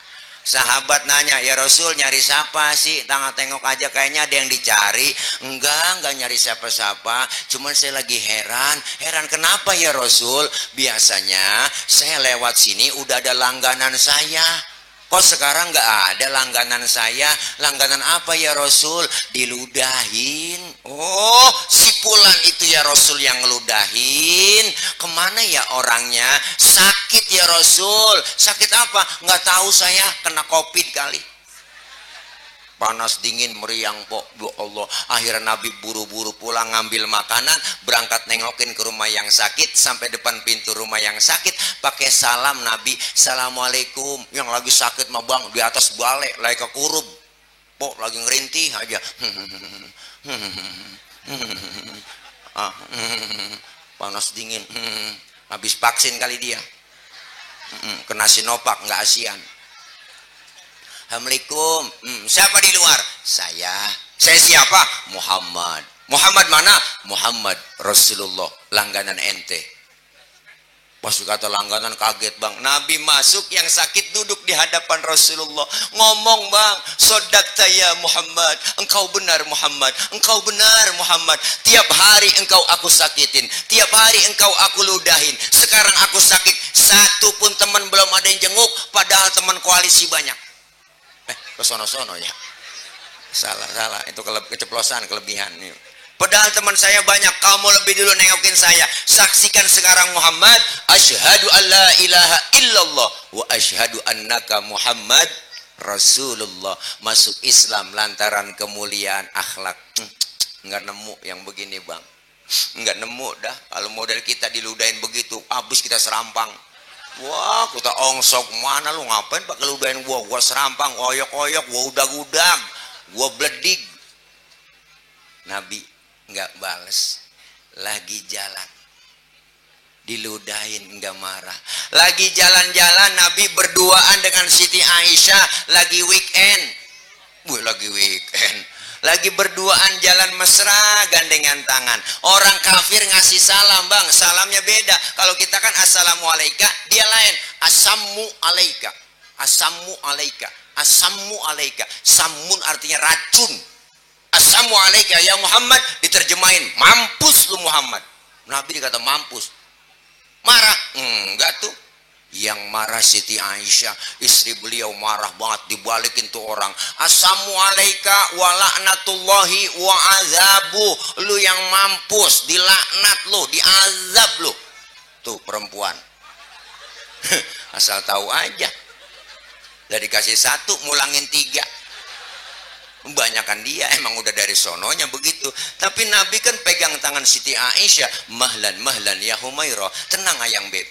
Sahabat nanya, ya Rasul, nyari siapa sih? Tengok aja kayaknya ada yang dicari. Enggak nyari siapa-siapa. Cuman saya lagi heran. Heran kenapa ya Rasul? Biasanya saya lewat sini udah ada langganan saya. Kok sekarang nggak ada langganan saya? Langganan apa ya Rasul? Diludahin. Oh, si Fulan itu ya Rasul yang ngeludahin. Kemana ya orangnya? Sakit ya Rasul. Sakit apa? Nggak tahu saya, kena COVID kali. Panas dingin meriang po, ya Allah. Akhirnya Nabi buru-buru pulang ngambil makanan, berangkat nengokin ke rumah yang sakit. Sampai depan pintu rumah yang sakit, pakai salam Nabi, assalamualaikum. Yang lagi sakit mah bang di atas balik lagi kekurub po, lagi ngerintih aja. Panas dingin, habis vaksin kali dia, kena Sinovac, nggak ASEAN. Assalamualaikum. Siapa di luar? Saya siapa? Muhammad. Muhammad mana? Muhammad Rasulullah, langganan ente. Pas kata langganan kaget bang. Nabi masuk, yang sakit duduk di hadapan Rasulullah. Ngomong bang, sodakta ya Muhammad, engkau benar Muhammad, engkau benar Muhammad. Tiap hari engkau aku sakitin, tiap hari engkau aku ludahin. Sekarang aku sakit, satu pun teman belum ada yang jenguk, padahal teman koalisi banyak. Ke sono-sono ya. Salah. Itu keceplosan, kelebihan. Padahal teman saya banyak, kamu lebih dulu nengokin saya. Saksikan sekarang Muhammad, asyhadu an la ilaha illallah wa asyhadu annaka Muhammad Rasulullah. Masuk Islam lantaran kemuliaan akhlak. Enggak nemu yang begini bang. Enggak nemu dah. Kalau model kita diludahin begitu, habis kita serampang. Wah, kita ongsok, mana lu ngapain pakai ludahin gua serampang, oyok-oyok, gua udag-udag, gua bledik. Nabi nggak bales, lagi jalan diludahin nggak marah. Lagi jalan-jalan Nabi berduaan dengan Siti Aisyah, lagi weekend. Lagi weekend. Lagi berduaan jalan mesra gandengan tangan. Orang kafir ngasih salam, Bang, salamnya beda. Kalau kita kan assalamualaikum, dia lain. Assammu alaika. Assammu alaika. Assammu alaika. Sammun artinya racun. Assammu alaika ya Muhammad, diterjemahin mampus lu Muhammad. Nabi dikata mampus. Marah? Enggak tuh. Yang marah Siti Aisyah, istri beliau marah banget, dibalikin tuh orang. Assalamualaikum wa la'natullahi wa azabu. Lu yang mampus, dilaknat lu, diazab lu. Tuh perempuan. Asal tahu aja. Dari kasih satu, mulangin tiga. Kebanyakan dia emang udah dari sononya begitu. Tapi Nabi kan pegang tangan Siti Aisyah, mahlan ya Humairah, tenang ayang beb,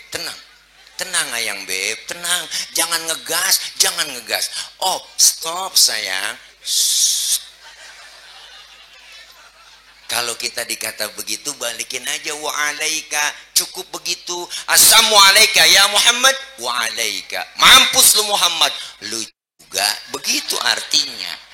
tenang ayang beb, tenang, jangan ngegas. Oh, stop sayang. Kalau kita dikata begitu, balikin aja wa alaika, cukup begitu. Assalamualaikum ya Muhammad, wa alaika, mampus lu Muhammad, lu juga begitu artinya.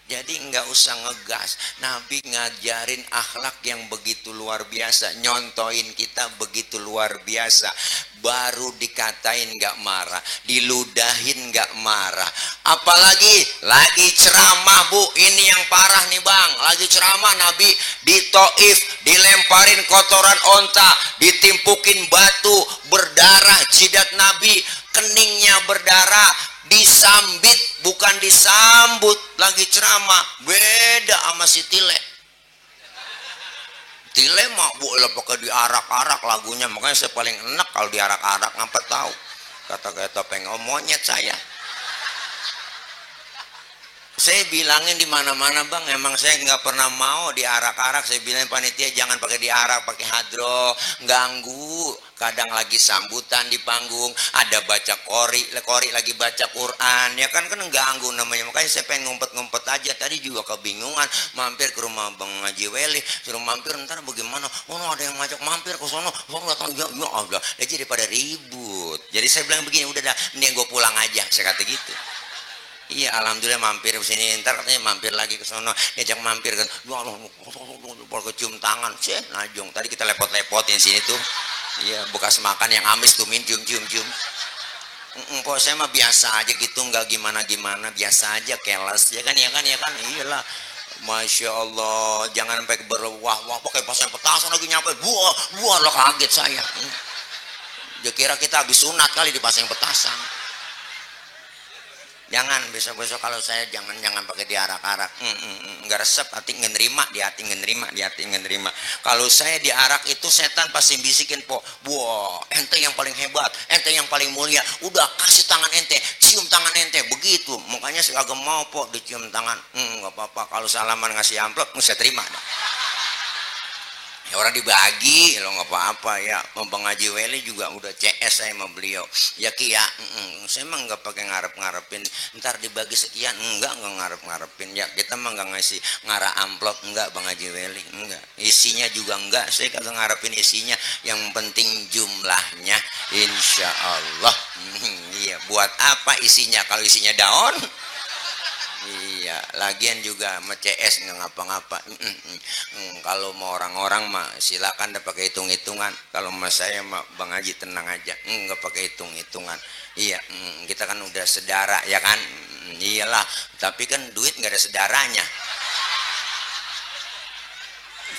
Jadi nggak usah ngegas. Nabi ngajarin akhlak yang begitu luar biasa, nyontoin kita begitu luar biasa. Baru dikatain nggak marah, diludahin nggak marah. Apalagi lagi ceramah, Bu, ini yang parah nih Bang. Lagi ceramah Nabi di Taif, dilemparin kotoran onta, ditimpukin batu, berdarah jidat Nabi, keningnya berdarah. Disambit bukan disambut. Lagi ceramah beda sama si Tile. Tile mah boleh pakai diarak-arak lagunya, makanya saya paling enak kalau diarak-arak. Ngapa tahu kata-kata topeng monyet saya bilangin di mana-mana Bang, emang saya nggak pernah mau diarak-arak. Saya bilang panitia jangan pakai diarak, pakai hadro, ganggu. Kadang lagi sambutan di panggung, ada baca kori lagi baca Quran, ya kan ganggu namanya. Makanya saya pengen ngumpet-ngumpet aja. Tadi juga kebingungan, mampir ke rumah Bang Haji Weli, suruh mampir, ntar bagaimana? Oh ada yang ngajak mampir ke sono, datang ya Allah. Jadi pada ribut. Jadi saya bilang begini, udah dah, mending gue pulang aja, saya kata gitu. Iya, alhamdulillah mampir ke sini. Ntar katanya mampir lagi ke sono, diajak mampir kan. Ya Allah, kecium tangan, najong. Tadi kita lepot-lepotin sini tuh. Iya, bekas makan yang amis tuh, cium. Kok saya mah biasa aja gitu, nggak gimana-gimana, biasa aja, keles, ya kan. Iyalah, masya Allah, jangan sampai berwah-wah, pakai pasang petasan lagi nyampe, buah lo kaget saya. Dia kira kita habis sunat kali dipasang petasan. Jangan, besok-besok kalau saya jangan pakai diarak-arak. Nggak resep, hati ngenerima, di hati ngenerima. Kalau saya diarak itu setan pasti bisikin, po, wah ente yang paling hebat, ente yang paling mulia, udah kasih tangan ente, cium tangan ente, begitu. Makanya saya agak mau po dicium tangan. Nggak apa-apa, kalau salaman ngasih amplop saya terima. Ya orang dibagi, lo nggak apa-apa ya. Bang Haji Weli juga udah CS saya sama beliau. Ya Ki ya, saya emang nggak pakai ngarep-ngarepin. Ntar dibagi sekian, enggak ngarep-ngarepin. Ya kita mah nggak ngasih ngarah amplop, enggak Bang Haji Weli, enggak. Isinya juga enggak, saya kagak ngarepin isinya. Yang penting jumlahnya, insya Allah. Iya, buat apa isinya kalau isinya daun? Iya, lagian juga sama CS nggak ngapa-ngapa. Kalau mau orang-orang mah silakan dah pakai hitung-hitungan. Kalau sama saya mah Bang Haji tenang aja, nggak pakai hitung-hitungan. Iya, kita kan udah sedara ya kan. Iyalah, tapi kan duit nggak ada sedaranya.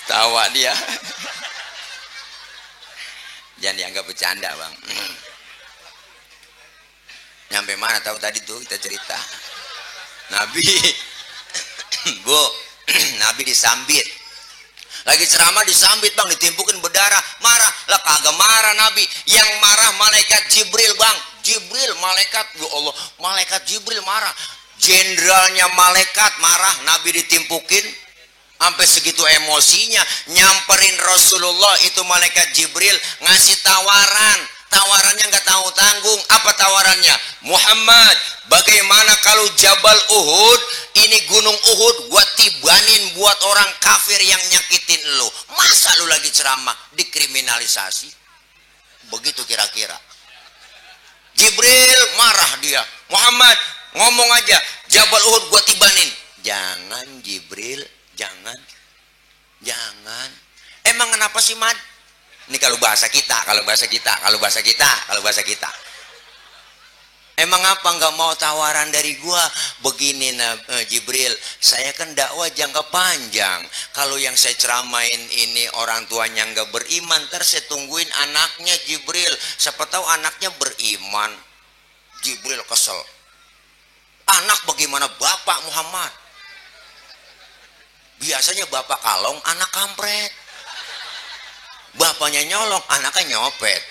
Tawa dia. Jangan dianggap bercanda Bang. Nyampe mana tahu tadi tuh kita cerita. Nabi Bu, Nabi disambit. Lagi ceramah disambit Bang, ditimpukin berdarah. Marah lah, kagak marah Nabi. Yang marah malaikat Jibril Bang. Jibril, malaikat, ya Allah, malaikat Jibril marah. Jenderalnya malaikat marah, Nabi ditimpukin. Sampai segitu emosinya, nyamperin Rasulullah itu malaikat Jibril, ngasih tawaran. Tawarannya nggak tahu tanggung. Apa tawarannya? Muhammad, bagaimana kalau Jabal Uhud, ini gunung Uhud, gua tibanin buat orang kafir yang nyakitin lu. Masa lu lagi ceramah dikriminalisasi? begitu kira-kira. Jibril marah dia, Muhammad ngomong aja, Jabal Uhud gua tibanin. Jangan Jibril, jangan. Emang kenapa sih, Mad? Ini kalau bahasa kita. Emang apa nggak mau tawaran dari gua? Begini Jibril, saya kan dakwah jangka panjang. Kalau yang saya ceramain ini orang tuanya nggak beriman, ntar saya tungguin anaknya Jibril. Siapa tahu anaknya beriman. Jibril kesel. Anak bagaimana bapak Muhammad? Biasanya bapak kalong, anak kampret. Bapaknya nyolong, anaknya nyopet.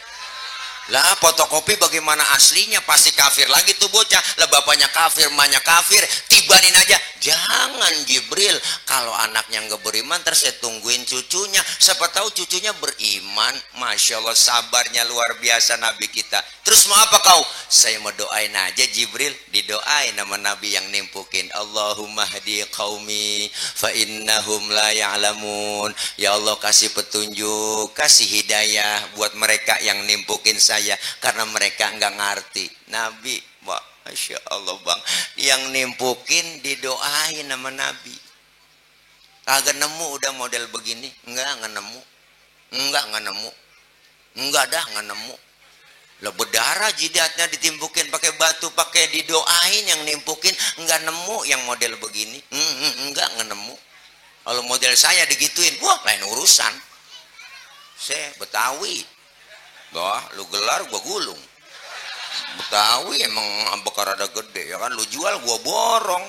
Lah fotokopi bagaimana aslinya? Pasti kafir lagi tuh bocah. Lah bapaknya kafir, emaknya kafir, tibanin aja. Jangan Jibril, kalau anaknya nggak beriman terus saya tungguin cucunya. Siapa tahu cucunya beriman. Masya Allah, sabarnya luar biasa Nabi kita. Terus mau apa kau? Saya mau doain aja Jibril. Didoain nama Nabi yang nimpukin, Allahumma hadi qaumi fa innahum la ya'lamun. Ya Allah kasih petunjuk, kasih hidayah buat mereka yang nimpukin saya, karena mereka nggak ngerti. Nabi, Masya Allah bang, yang nimpukin didoain sama Nabi. Kagak nemu udah model begini, nggak nemu, nggak nemu. Lah berdarah jidatnya ditimpukin pakai batu, pakai didoain yang nimpukin, nggak nemu yang model begini, nggak nemu. Kalau model saya digituin, wah lain urusan. Saya Betawi, lu gelar gua gulung. Betawi emang bekar ada gede ya kan, lu jual gua borong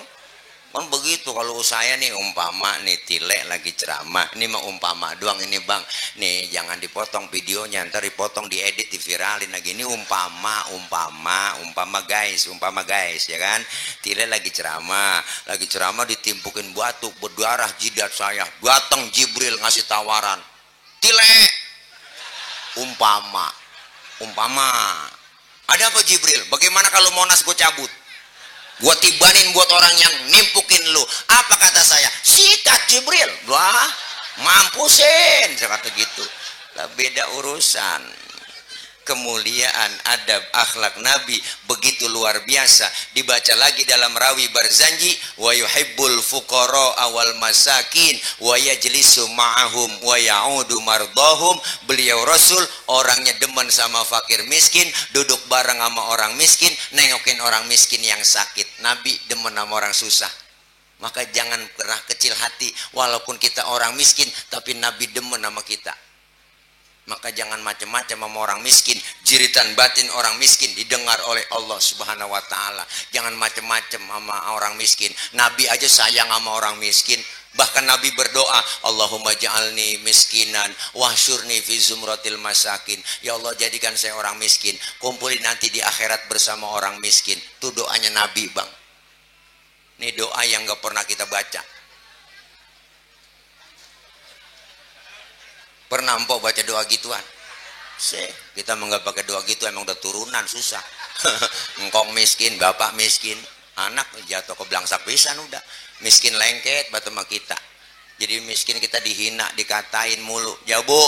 kan begitu. Kalau saya nih umpama nih Tilek lagi ceramah, ini mah umpama doang ini bang, nih jangan dipotong videonya, ntar dipotong diedit diviralin lagi. Ini umpama guys ya kan. Tilek lagi ceramah ditimpukin batu berdarah jidat saya, datang Jibril ngasih tawaran, Tilek umpama ada apa Jibril? Bagaimana kalau Monas gue cabut? Gue tibanin buat orang yang nimpukin lu. Apa kata saya? Sikat Jibril. Wah, mampusin. Saya kata gitu. Lah beda urusan. Kemuliaan, adab, akhlak Nabi begitu luar biasa. Dibaca lagi dalam rawi Barzanji, wa yuhibbul fuqara awal masakin wa yajlisu ma'ahum wa ya'udu mardahum. Beliau Rasul orangnya demen sama fakir miskin, duduk bareng sama orang miskin, nengokin orang miskin yang sakit. Nabi demen sama orang susah. Maka jangan pernah kecil hati, walaupun kita orang miskin tapi Nabi demen sama kita. Maka jangan macam-macam sama orang miskin. Jeritan batin orang miskin didengar oleh Allah Subhanahu wa taala. Jangan macam-macam sama orang miskin. Nabi aja sayang sama orang miskin. Bahkan Nabi berdoa, Allahumma ja'alni miskinan wahsyurni fi zumratil masakin. Ya Allah, jadikan saya orang miskin, kumpulin nanti di akhirat bersama orang miskin. Itu doanya Nabi bang. Ini doa yang gak pernah kita baca. Pernah empok baca doa gituan? Kita nggak pakai doa gitu, emang udah turunan susah. Engkong miskin, bapak miskin, anak jatuh ke belangsak pisan udah. Miskin lengket batu sama kita. Jadi miskin kita dihina, dikatain mulu. Ya bu,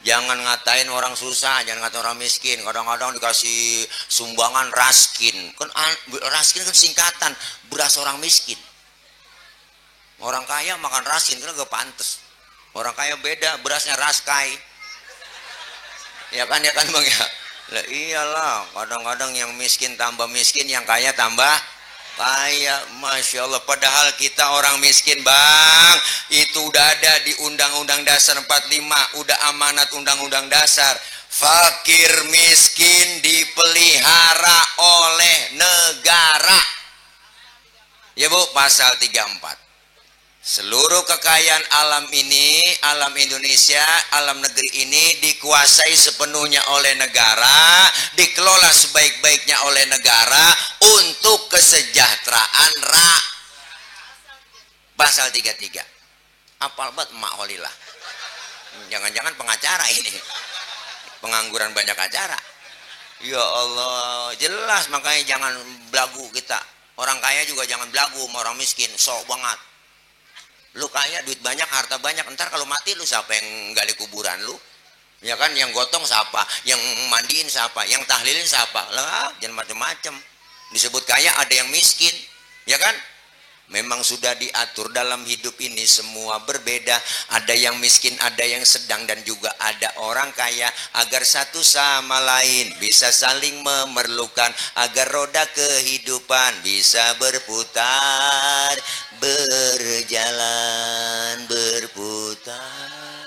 jangan ngatain orang susah, jangan ngatain orang miskin. Kadang-kadang dikasih sumbangan raskin. Kan raskin kan singkatan beras orang miskin. Orang kaya makan raskin kan gak pantes. Orang kaya beda, berasnya raskai. Ya kan bang ya. Lah iyalah, kadang-kadang yang miskin tambah miskin, yang kaya tambah kaya. Masya Allah. Padahal kita orang miskin bang, itu udah ada di Undang-Undang Dasar 45, udah amanat Undang-Undang Dasar. Fakir miskin dipelihara oleh negara. Ya bu, pasal 34. Seluruh kekayaan alam ini, alam Indonesia, alam negeri ini dikuasai sepenuhnya oleh negara, dikelola sebaik-baiknya oleh negara untuk kesejahteraan rakyat. Pasal 33. Apal banget emak holilah. Jangan-jangan pengacara ini. Pengangguran banyak acara. Ya Allah, jelas, makanya jangan belagu kita. Orang kaya juga jangan belagu sama orang miskin, sok banget. Lu kaya, duit banyak, harta banyak, ntar kalau mati lu siapa yang gali kuburan lu? Ya kan, yang gotong siapa, yang mandiin siapa, yang tahlilin siapa, lah jangan macam-macam. Disebut kaya ada yang miskin, ya kan? Memang sudah diatur dalam hidup ini semua berbeda. Ada yang miskin, ada yang sedang, dan juga ada orang kaya, agar satu sama lain bisa saling memerlukan, agar roda kehidupan bisa berputar, berjalan, berputar.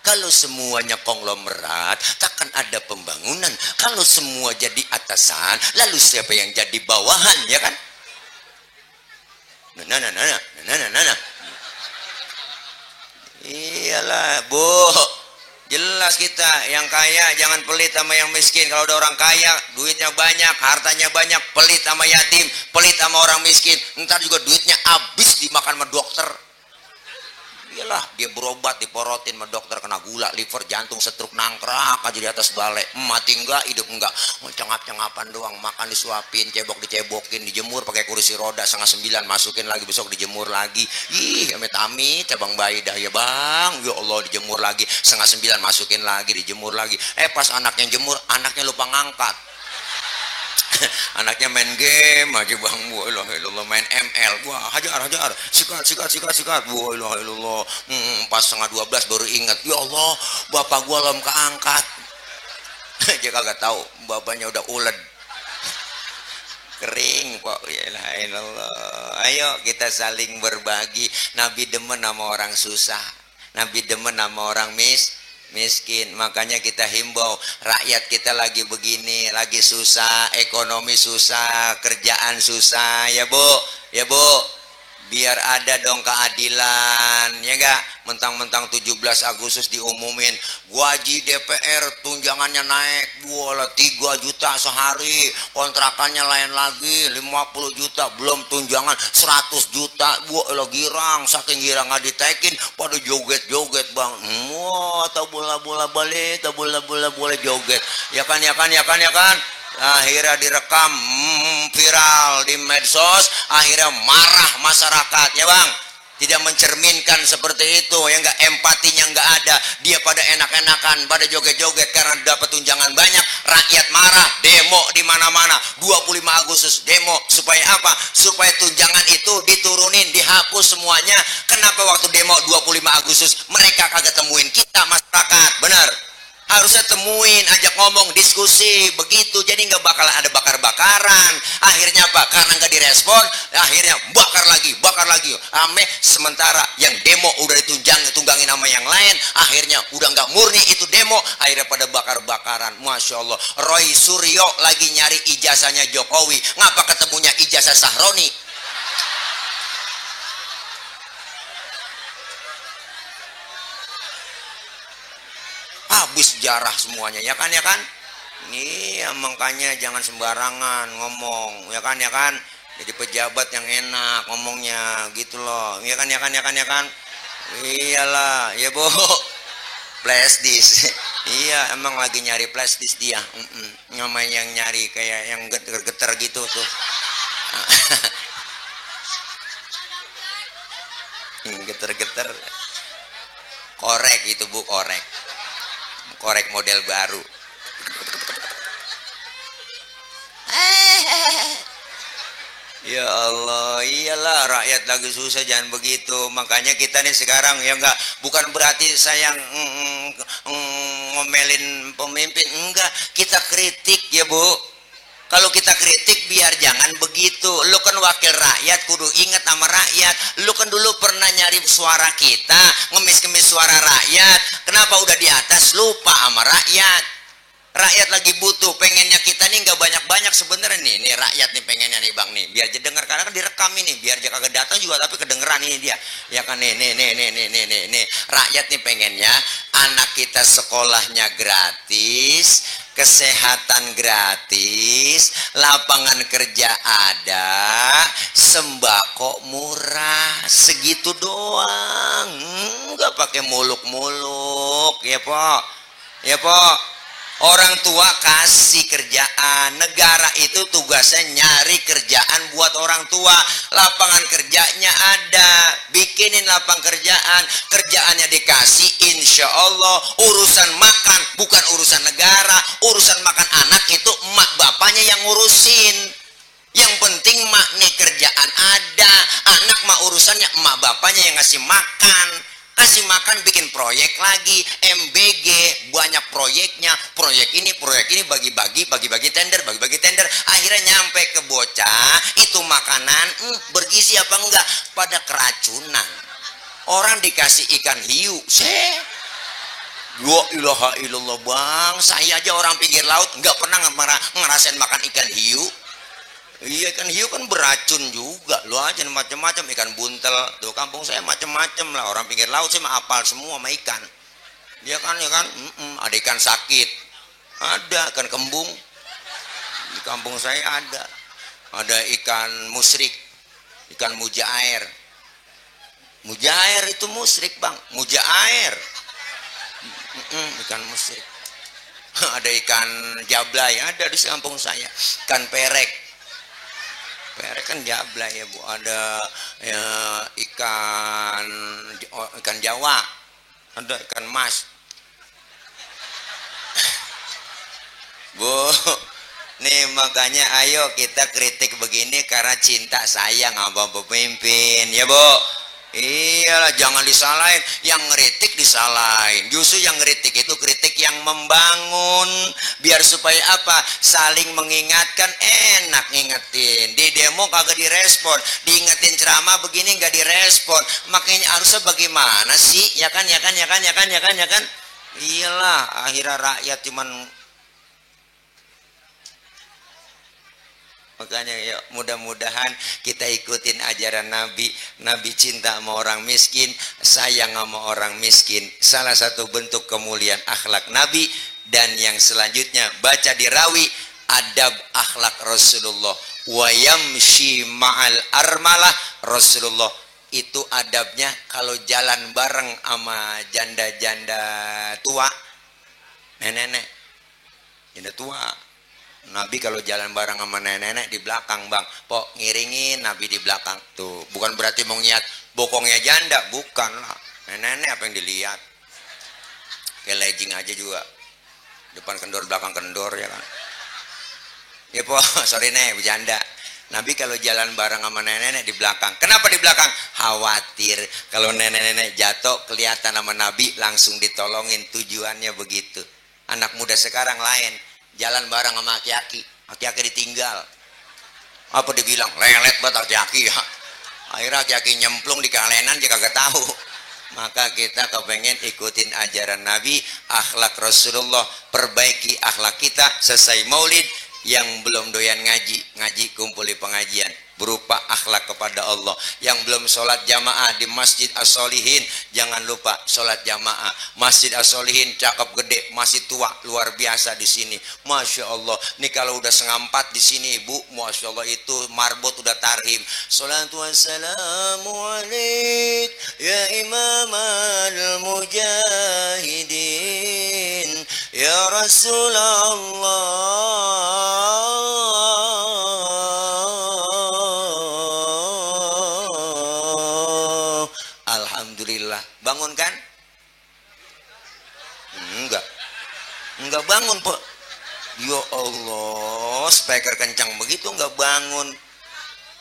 Kalau semuanya konglomerat, takkan ada pembangunan. Kalau semua jadi atasan, lalu siapa yang jadi bawahan, ya kan? Nah. Iyalah, Bu. Jelas kita yang kaya jangan pelit sama yang miskin. Kalau ada orang kaya, duitnya banyak, hartanya banyak, pelit sama yatim, pelit sama orang miskin, ntar juga duitnya habis dimakan sama dokter. Iyalah, dia berobat diporotin sama dokter, kena gula, liver, jantung, stroke, nangkrak aja di atas balai. Mati enggak, hidup enggak, cengap-cengapan doang, makan disuapin, cebok dicebokin, dijemur pakai kursi roda, 8:30 masukin lagi, besok dijemur lagi. Ih, amit-amit cabang bayi dah ya bang, ya Allah, dijemur lagi, 8:30 masukin lagi, dijemur lagi. Pas anaknya jemur, anaknya lupa ngangkat. Anaknya main game aja bang, wah main ML, wah hajar, sikat, wah pas 11:30 baru ingat, ya Allah, bapak gua belum keangkat. Dia kagak tahu bapaknya udah uled kering kok. Ya Allah, ayo kita saling berbagi. Nabi demen sama orang susah, Nabi demen sama orang miskin. Makanya kita himbau, rakyat kita lagi begini, lagi susah, ekonomi susah, kerjaan susah, ya Bu, ya Bu, biar ada dong keadilan, ya enggak? Mentang-mentang 17 Agustus diumumin gaji DPR tunjangannya naik, bola 3 juta sehari, kontrakannya lain lagi 50 juta, belum tunjangan 100 juta, bola girang, saking girang nggak ditekin, pada joget-joget bang, wah bola balik, bola boleh joget, ya kan. Akhirnya direkam viral di medsos, akhirnya marah masyarakat, ya bang. Tidak mencerminkan seperti itu, ya enggak, empatinya enggak ada. Dia pada enak-enakan, pada joget-joget karena dapat tunjangan banyak. Rakyat marah, demo di mana-mana. 25 Agustus demo supaya apa? Supaya tunjangan itu diturunin, dihapus semuanya. Kenapa waktu demo 25 Agustus mereka kagak temuin kita masyarakat? Benar. Harusnya temuin, ajak ngomong, diskusi, begitu. Jadi nggak bakal ada bakar-bakaran. Akhirnya apa? Karena nggak direspon, akhirnya bakar lagi. Sementara yang demo udah tunggangin sama yang lain, akhirnya udah nggak murni itu demo, akhirnya pada bakar-bakaran. Masya Allah. Roy Suryo lagi nyari ijazahnya Jokowi, ngapa ketemunya ijazah Sahroni? Habis jarah semuanya, ya kan. Iya, makanya jangan sembarangan ngomong, ya kan. Jadi pejabat yang enak ngomongnya gitu loh, ya kan. Iyalah, ya Bu. Flash disk. Iya, emang lagi nyari flash disk dia. Namanya yang nyari kayak yang geter-geter gitu tuh. Geter-geter. Korek itu Bu, korek model baru. Ya Allah, iyalah, rakyat lagi susah, jangan begitu. Makanya kita nih sekarang, ya enggak, bukan berarti saya ngomelin pemimpin, enggak, kita kritik ya Bu. Kalau kita kritik biar jangan begitu. Lu kan wakil rakyat, kudu ingat sama rakyat. Lu kan dulu pernah nyari suara kita, ngemis-ngemis suara rakyat. Kenapa udah di atas lupa sama rakyat? Rakyat lagi butuh, pengennya kita nih nggak banyak-banyak sebenarnya nih rakyat nih pengennya nih bang nih, biar dia dengar, karena kan direkam ini, biar dia kagak datang juga tapi kedengeran ini dia, ya kan nih, rakyat nih pengennya anak kita sekolahnya gratis, kesehatan gratis, lapangan kerja ada, sembako murah, segitu doang, nggak pakai muluk-muluk, ya po. Orang tua kasih kerjaan, negara itu tugasnya nyari kerjaan buat orang tua. Lapangan kerjanya ada, bikinin lapangan kerjaan, kerjaannya dikasih, insya Allah. Urusan makan bukan urusan negara, urusan makan anak itu emak bapaknya yang ngurusin. Yang penting mak nih kerjaan ada, anak mah urusannya emak bapaknya yang ngasih makan. Kasih makan, bikin proyek lagi, MBG, banyak proyeknya, proyek ini, bagi-bagi tender, akhirnya nyampe ke bocah, itu makanan, bergizi apa enggak, pada keracunan. Orang dikasih ikan hiu, ya ilaha illallah bang, saya aja orang pinggir laut, nggak pernah ngerasain makan ikan hiu. Iya, ikan hiu kan beracun juga. Lu aja macam-macam, ikan buntel. Tuh kampung saya macam-macam lah. Orang pinggir laut sih mah apal semua sama ikan. Ya kan. Ada ikan sakit. Ada ikan kembung. Di kampung saya ada. Ada ikan musrik. Ikan mujair. Mujair itu musrik, Bang. Mujair. Ikan musrik. Ada ikan jablay, ada di kampung saya. Ikan perek. Perek kan jablay ya Bu. Ada ya, ikan Jawa, ada ikan mas. Bu, nih makanya ayo kita kritik begini karena cinta sayang sama pemimpin ya Bu. Iyalah, jangan disalahin, yang ngeritik disalahin. Justru yang ngeritik itu kritik yang membangun, biar supaya apa, saling mengingatkan. Enak ngingetin, di demo kagak direspon, diingetin ceramah begini nggak direspon, makanya harusnya bagaimana sih, ya kan. Iyalah, akhirnya rakyat cuman. Makanya ya mudah-mudahan kita ikutin ajaran Nabi. Nabi cinta sama orang miskin, sayang sama orang miskin. Salah satu bentuk kemuliaan akhlak Nabi. Dan yang selanjutnya baca di rawi, adab akhlak Rasulullah. Wa yamshi ma'al armalah, Rasulullah itu adabnya kalau jalan bareng sama janda-janda tua, nenek-nenek, janda tua. Nabi kalau jalan bareng sama nenek-nenek di belakang, Bang. Pok ngiringin Nabi di belakang. Tuh, bukan berarti mau niat bokongnya janda, bukan lah. Nenek-nenek apa yang dilihat? Kayak legging aja juga. Depan kendor, belakang kendor ya kan. Ya, Pok, sorry nih, bercanda. Nabi kalau jalan bareng sama nenek-nenek di belakang. Kenapa di belakang? Khawatir kalau nenek-nenek jatuh kelihatan sama Nabi, langsung ditolongin. Tujuannya begitu. Anak muda sekarang lain. Jalan bareng sama aki-aki ditinggal. Apa dibilang? Lelet banget aki-aki ya. Akhirnya aki-aki nyemplung di kalenan dia kagak tahu. Maka kita kepengen ikutin ajaran Nabi, akhlak Rasulullah, perbaiki akhlak kita. Selesai maulid, yang belum doyan ngaji kumpul di pengajian, berupa akhlak kepada Allah. Yang belum sholat jamaah di Masjid As-Solihin, jangan lupa sholat jamaah. Masjid As-Solihin cakep gede, masih tua luar biasa di sini. Masya Allah, nih kalau udah 3:30 di sini Ibu, Masya Allah itu marbot udah tarhim. Salatu wassalamu alaik ya imam al-mujahidin ya Rasulullah. Alhamdulillah. Bangun kan? Enggak bangun, Pak. Ya Allah, speaker kencang begitu enggak bangun.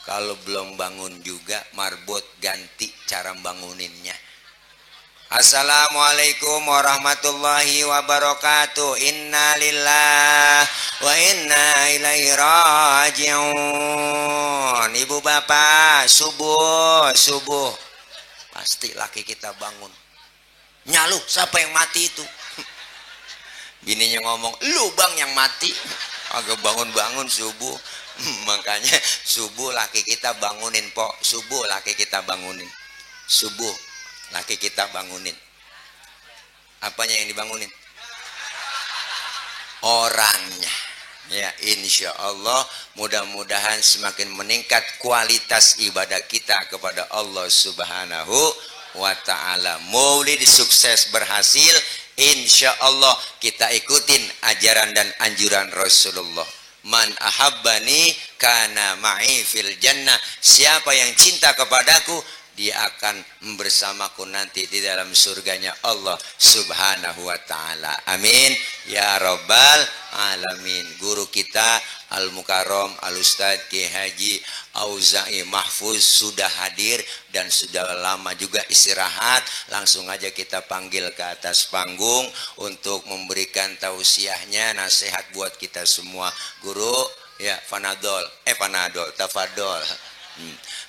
Kalau belum bangun juga marbot ganti cara banguninnya. Assalamualaikum warahmatullahi wabarakatuh. Inna lillahi wa inna ilaihi raji'un. Ibu bapak, subuh pasti laki kita bangun. Nyalu, siapa yang mati itu? Bininya ngomong, lu bang yang mati. Agak bangun subuh. Makanya subuh laki kita bangunin, Pok. Subuh laki kita bangunin. Subuh laki kita bangunin. Apanya yang dibangunin? Orangnya. Ya, insya Allah mudah-mudahan semakin meningkat kualitas ibadah kita kepada Allah Subhanahu wa ta'ala. Maulid sukses berhasil, insya Allah kita ikutin ajaran dan anjuran Rasulullah. Man ahabbani kana ma'i fil jannah. Siapa yang cinta kepadaku, dia akan bersamaku nanti di dalam surganya Allah subhanahu wa ta'ala. Amin ya rabbal alamin. Guru kita Al-Mukarram Al-Ustadz Kiai Haji Auza'i Mahfuz sudah hadir dan sudah lama juga istirahat. Langsung aja kita panggil ke atas panggung untuk memberikan tausiahnya, nasihat buat kita semua. Guru, ya, Panadol, tafadol.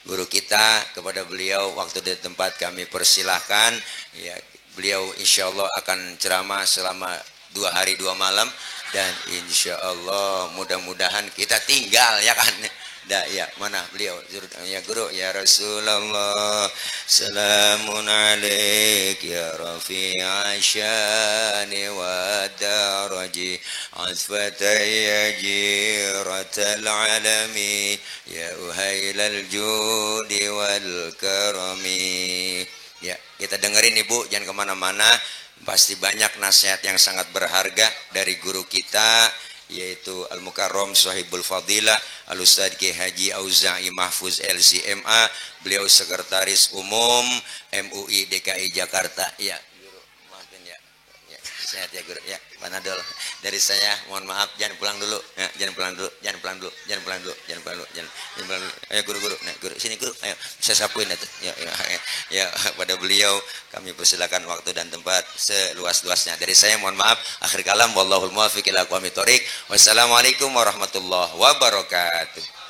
Guru kita, kepada beliau waktu di tempat kami persilahkan. Ya, beliau insya Allah akan ceramah selama 2 hari 2 malam, dan insya Allah mudah-mudahan kita tinggal, ya kan. Dah, ya, mana beliau? Ya guru, ya Rasulullah, salamun alaik ya rafi'a syani wa daraji asfatai ya jiratal alami ya uhailal judi wal karami. Ya, kita dengerin Ibu, jangan kemana-mana. Pasti banyak nasihat yang sangat berharga dari guru kita, yaitu Al-Mukarram Sahibul Fadilah Al-Ustadz Kiai Haji Auza'i Mahfuz LCMA. Beliau sekretaris umum MUI DKI Jakarta. Ya guru, maafin ya, sehat ya guru ya. Panadol dari saya, mohon maaf, jangan pulang dulu ya, jangan pulang dulu. Ayo guru, nah guru sini guru, ayo saya sapuin itu ya, pada beliau kami persilakan waktu dan tempat seluas-luasnya. Dari saya mohon maaf, akhir kalam, wallahul muwaffiq ila aqwamit thoriq. Wassalamualaikum warahmatullahi wabarakatuh.